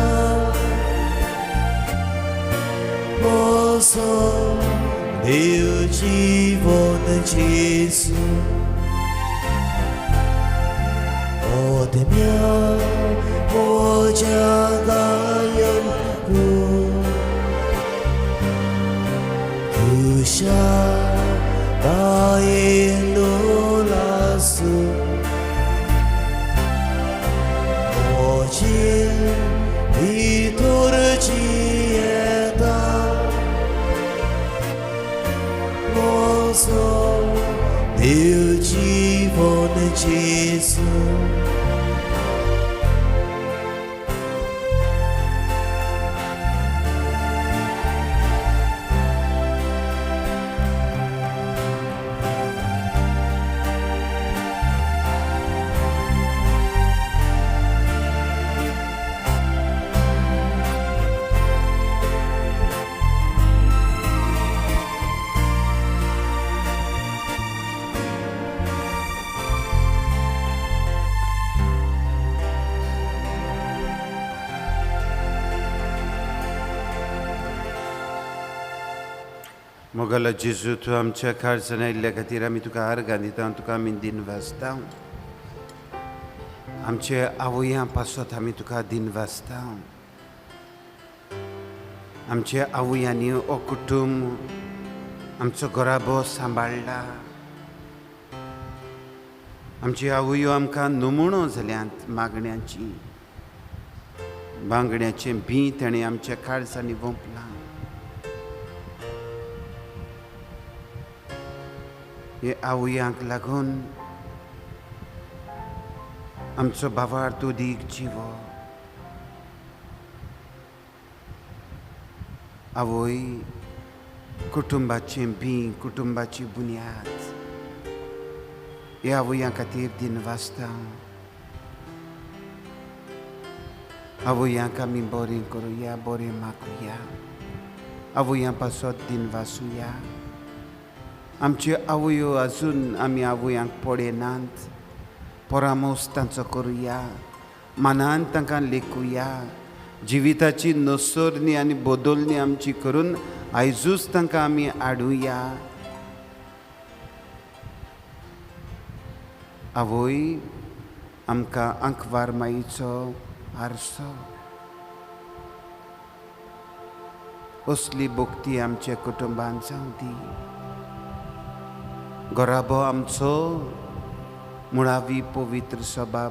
모서 내우지보는 지수 어디며 모자가 연구 그샤 나의 놀라수 이토르지에다 모서 내우지보는 지수 Mogla जेजू तू आमच्या खारसना इल्ल्या खातीर आमी तुका आर्गां दिता तुका आमी दिन वाजता आमचे आवयां पासत आमी तुका दिन वाजता आमचे आवयांनी हो कुटुंब आमचो घराबो सांबाळला आमची आवयो आमकां नमुणो जाल्यांत मागण्यांची बांगड्याचें भी ताणें आमच्या काळजांनी वोंपलां हे आवयांक लागून आमचो भावार्थ उदीक जिवो आवय कुटुंबाचें भी कुटुंबाची बुन्याद हे आवयां खातीर दिन वाजता आवयांक आमी बरें करुया बरें मागुया आवयां पासत दिन वाचुया आमचे आवयो आजून आमी आवयांक पळयनात परामोस तांचो करुया मनान तांकां लेखुया जिविताची नसोरणी आनी बदलणी आमची करून आयजूच तांकां आमी हाडुया आवय आमकां आंकवार माईचो आरसो असली भक्ती आमच्या कुटुंबांत जावं दी घराबो आमचो मुळावी पवित्र स्वभाव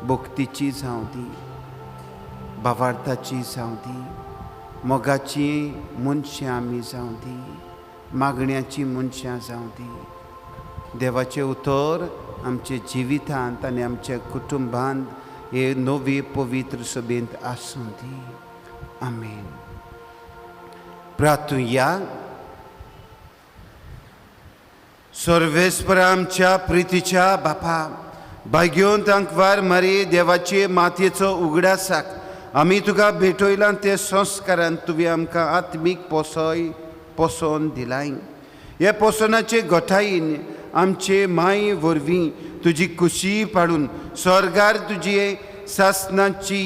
भक्तीची जावं दी, भावार्थाची जावं दी, मोगाची मनशां आमी जावं दी, मागण्याची मनशां जावं दी. देवाचे उतर आमच्या जिवितांत आनी आमच्या कुटुंबांत हे नवे पवित्र सभेंत आसूं दी. आमेन. प्रार्थुया. सर्वेस्पर आमच्या प्रितीच्या बापा, भाग्योन तांकवार मारी देवाचे मातयेचो उगडासाक आमी तुका भेटयलां ते संस्कारान तुवें आमकां आत्मीक पोसोन दिलाय. हे पोसोनाचे घोटायेन आमचे माय वरवीं तुजी खुशी पाडून स्वर्गार तुजी सासनाची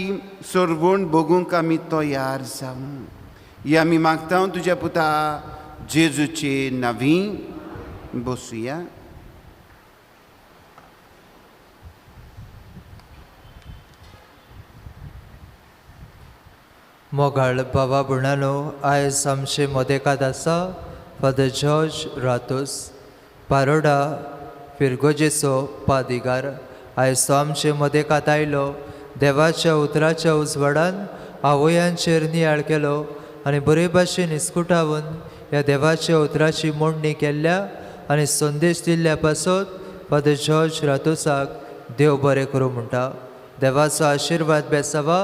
सरवण भोगूंक आमी तयार जावं. ही आमी मागता तुज्या पुता जेजूचे नांवी. बसूया. मोगाळ बाबा भुणानो, आयज आमचे मदेकात आसा फादर जॉर्ज रातोस, पारोडा फिरगोजेचो पादिगार. आयज तो आमचे मदेकात आयलो. देवाच्या उतराच्या उजवाडान आवयांचेर नियाळ केलो आनी बरे भाशेन इस्कुटावून ह्या देवाच्या उतराची मोडणी केल्ल्या आनी संदेश दिल्ल्या पासत फादर जॉर्ज रातोसाक देव बरें करूं म्हणटा. देवाचो आशिर्वाद बेसावा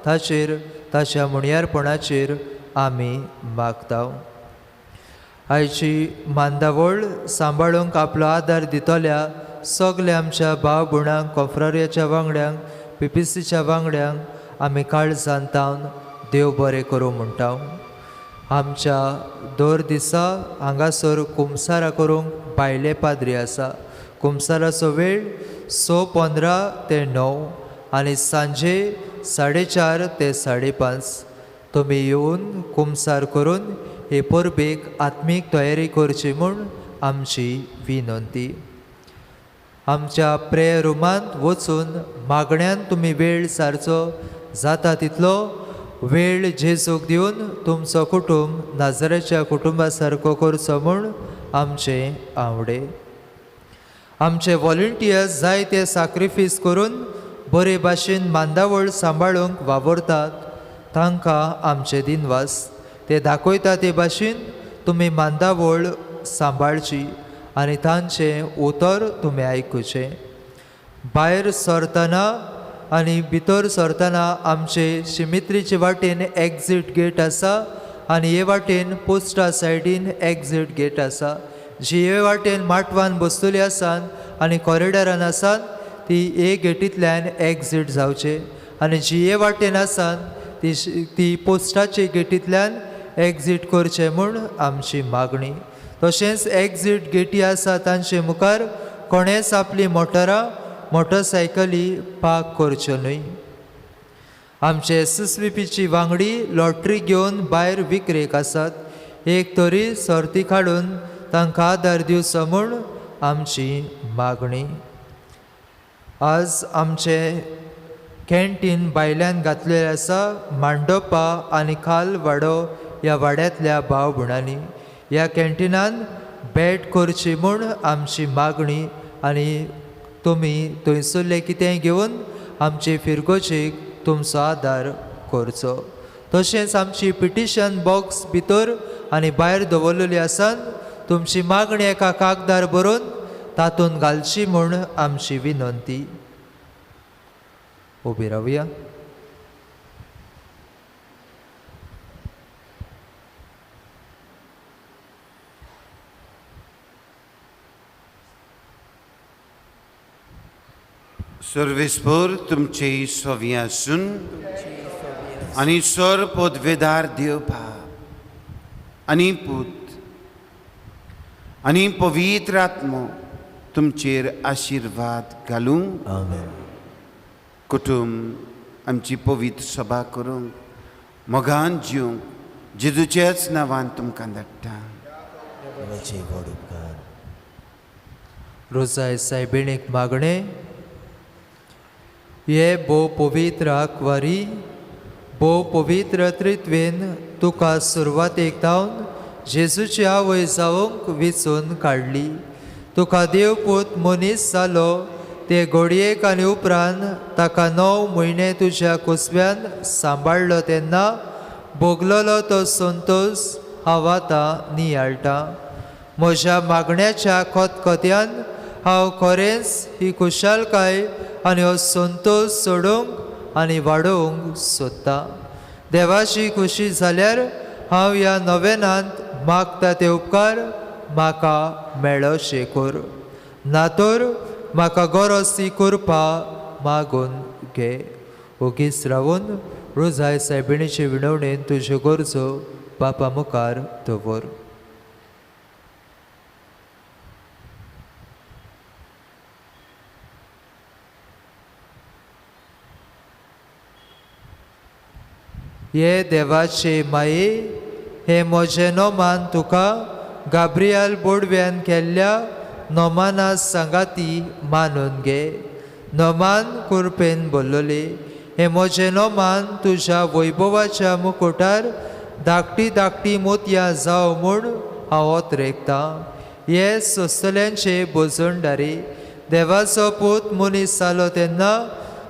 ताचेर, ताच्या मुणयारपणाचेर आमी मागता. आयची मांदावळ सांबाळूंक आपलो आदार दितल्या सगल्या आमच्या भाव भयणांक, कॉन्फ्ररियाच्या वांगड्यांक, PPCच्या वांगड्यांक आमी काळजांत तावन देव बरें करूं म्हणटा. आमच्या दर दिसा हांगासर कुमसारा करूंक भायले पाद्री आसा. कुमसाराचो वेळ 6:15 ते 9 आनी सांजे 4:30 ते 5:30. तुमी येवन कुमसार करून हे परबेक आत्मीक तयारी करची म्हूण आमची विनंती. आमच्या प्रेयर रुमांत वचून मागण्यांत तुमी वेळ सारचो जाता तितलो वेळ जेजूक दिवन तुमचो कुटुंब नाजरेच्या कुटुंबा सारको करचो म्हूण आमचे आवडे. आमचे व्हॉलंटियर्स जायते सॅक्रिफीस करून बरे भाशेन मांदावळ सांबाळूंक वावरतात, तांकां आमचे दिनवास. ते दाखयता ते भाशेन तुमी मांदावळ सांबाळची आनी तांचें उतर तुमी आयकुचें. भायर सरतना आनी भितर सरतना आमचे शिमित्रीचे वाटेन एक्झीट गेट आसा आनी हे वाटेन पोस्टा सायडीन एक्झीट गेट आसा. जी हे वाटेन माटवान बसतली आसात आनी कॉरिडरान आसात ती ए गेटींतल्यान एक्झीट जावचे आनी जी हे वाटेन आसात ती पोस्टाचे गेटींतल्यान एक्झीट करचे म्हूण आमची मागणी. तशेंच एक्झीट गेटी आसा तांचे मुखार कोणेच आपली मोटरसायकली पार्क करच्यो न्हय. आमचे SSVPची वांगडी लॉटरी घेवन भायर विक्रेक आसात. एक तरी सर्ती काडून तांकां आदार दिवचो म्हूण आमची मागणी. आज आमचे कॅन्टीन भायल्यान घातलेलें आसा. मांडोपा आनी खाल वाडो ह्या वाड्यांतल्या भाव भयणांनी ह्या कॅन्टिनान भेट करची म्हूण आमची मागणी. आनी तुमी थंयसरलें कितेंय घेवन आमचे फिरगोचेक तुमचो आदार करचो. तशेंच आमची पिटिशन बॉक्स भितर आनी भायर दवरलेली आसात. तुमची मागणी एका कागदार बरोवन तातूंत घालची म्हूण आमची विनंती. उबी रावया. सर्वेस्पर तुमचे सोवी आसून आनी सर पदवेदार देवपा आनी पूत आनी पवित्र आत्मो तुमचेर आशिर्वाद घालूं. आमेन. कुटुंब आमची पवित्र सभा करूंक मोगान जिवंक जेजूच्याच नांवान तुमकां धाडटा. देवाचे व्हड उपकार. रुजाय सायबिणीक मागणे. हे भोव पवित्र आंकवारी भोव पवित्र त्रित्वेन तुका सुरवातेक जावन जेजूची आवय जावंक वेंचून काडली. तुका देवपूत मनीस जालो ते घोडयेक आनी उपरांत ताका 9 म्हयने तुज्या कुसव्यान सांबाळलो तेन्ना भोगलोलो तो संतोष हांव आतां नियाळटा. म्हज्या मागण्याच्या खतखत्यान हांव खरेंच ही खुशालकाय आनी हो संतोष सोडूंक आनी वाडोवंक सोदतां. देवाची खुशी जाल्यार हांव ह्या नोवेनांत मागता ते उपकार म्हाका मेळोशे कर. ना तर म्हाका गरज ती करपा मागून घे. ओगीच रावून रुजाय सायबिणीचे विणवणेन तुज्यो गरजो बापा मुखार दवर. हे देवाचे माये, हे म्हजे नोमान तुका गाब्रियल बोडव्यान केल्ल्या नोमाना सांगाती मानून घे. नोमान कुरपेन बोल्लोले, हे म्हजे नोमान तुज्या वैभवाच्या मुकुटार धाकटी धाकटी मोतयां जावं म्हूण हांव ओतरेकतां. हे सोस्तल्यांचे बोजोंडारी, देवाचो पूत मनीस जालो तेन्ना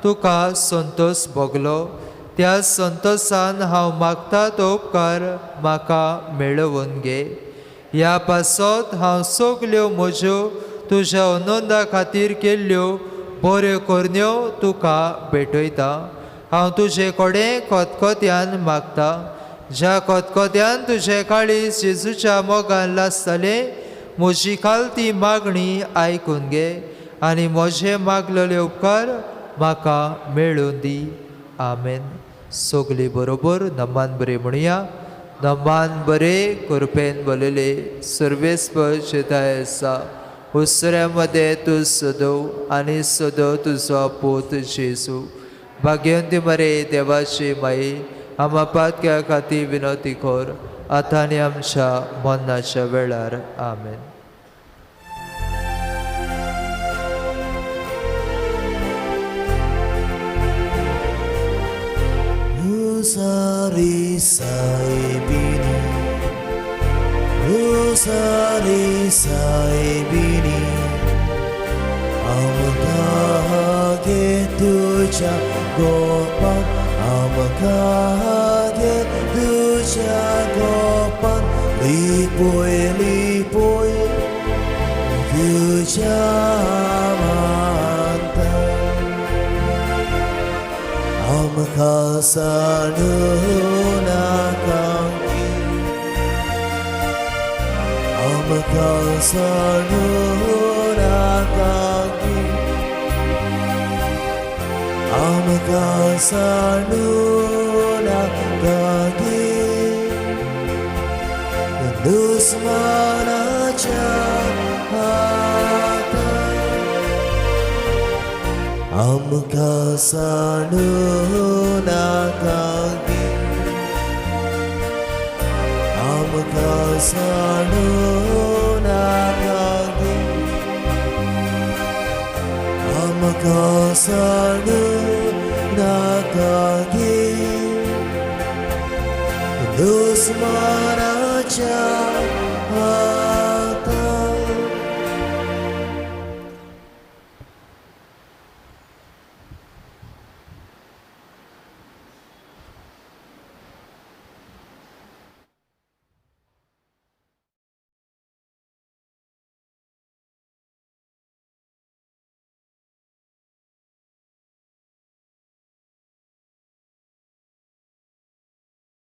तुका संतोष भोगलो. त्या संतोषान हांव मागता तो उपकार म्हाका मेळोवन घे. ह्या पासत हांव सगल्यो म्हज्यो तुज्या अनंदा खातीर केल्ल्यो बऱ्यो करण्यो तुका भेटयता. हांव तुजे कडेन खतखत्यान मागता. ज्या खतखत्यान तुजे काळीज जेजूच्या मोगान लासतालें, म्हजी खालती मागणी आयकून घे आनी म्हजे मागलेले उपकार म्हाका मेळून दी. आमेन. सगली बरोबर नमान बरें म्हणुया. नमान बरें कृपेन बोलले, सर्वेस्पर चिताय आसा, उसऱ्यामध्ये तूं सदव आनी सदव तुजो पूत जेजू. भाग्यवंती मरे देवाची माई, आम्हा पातक्या खातीर विनवती कर, आतां आनी आमच्या मरणाच्या वेळार. आमेन. Ruzai Saibinnichea, Ruzai Saibinnichea, Amagage tuja gopan, Amagage tuja gopan, lipoy lipoy, tuja Amkasanu nakangi, Amkasanu nakangi, Amkasanu nakangi, Dusmanacha Amkasanu nakangi, Amkasanu nakangi, Amkasanu nakangi, Dusmanacha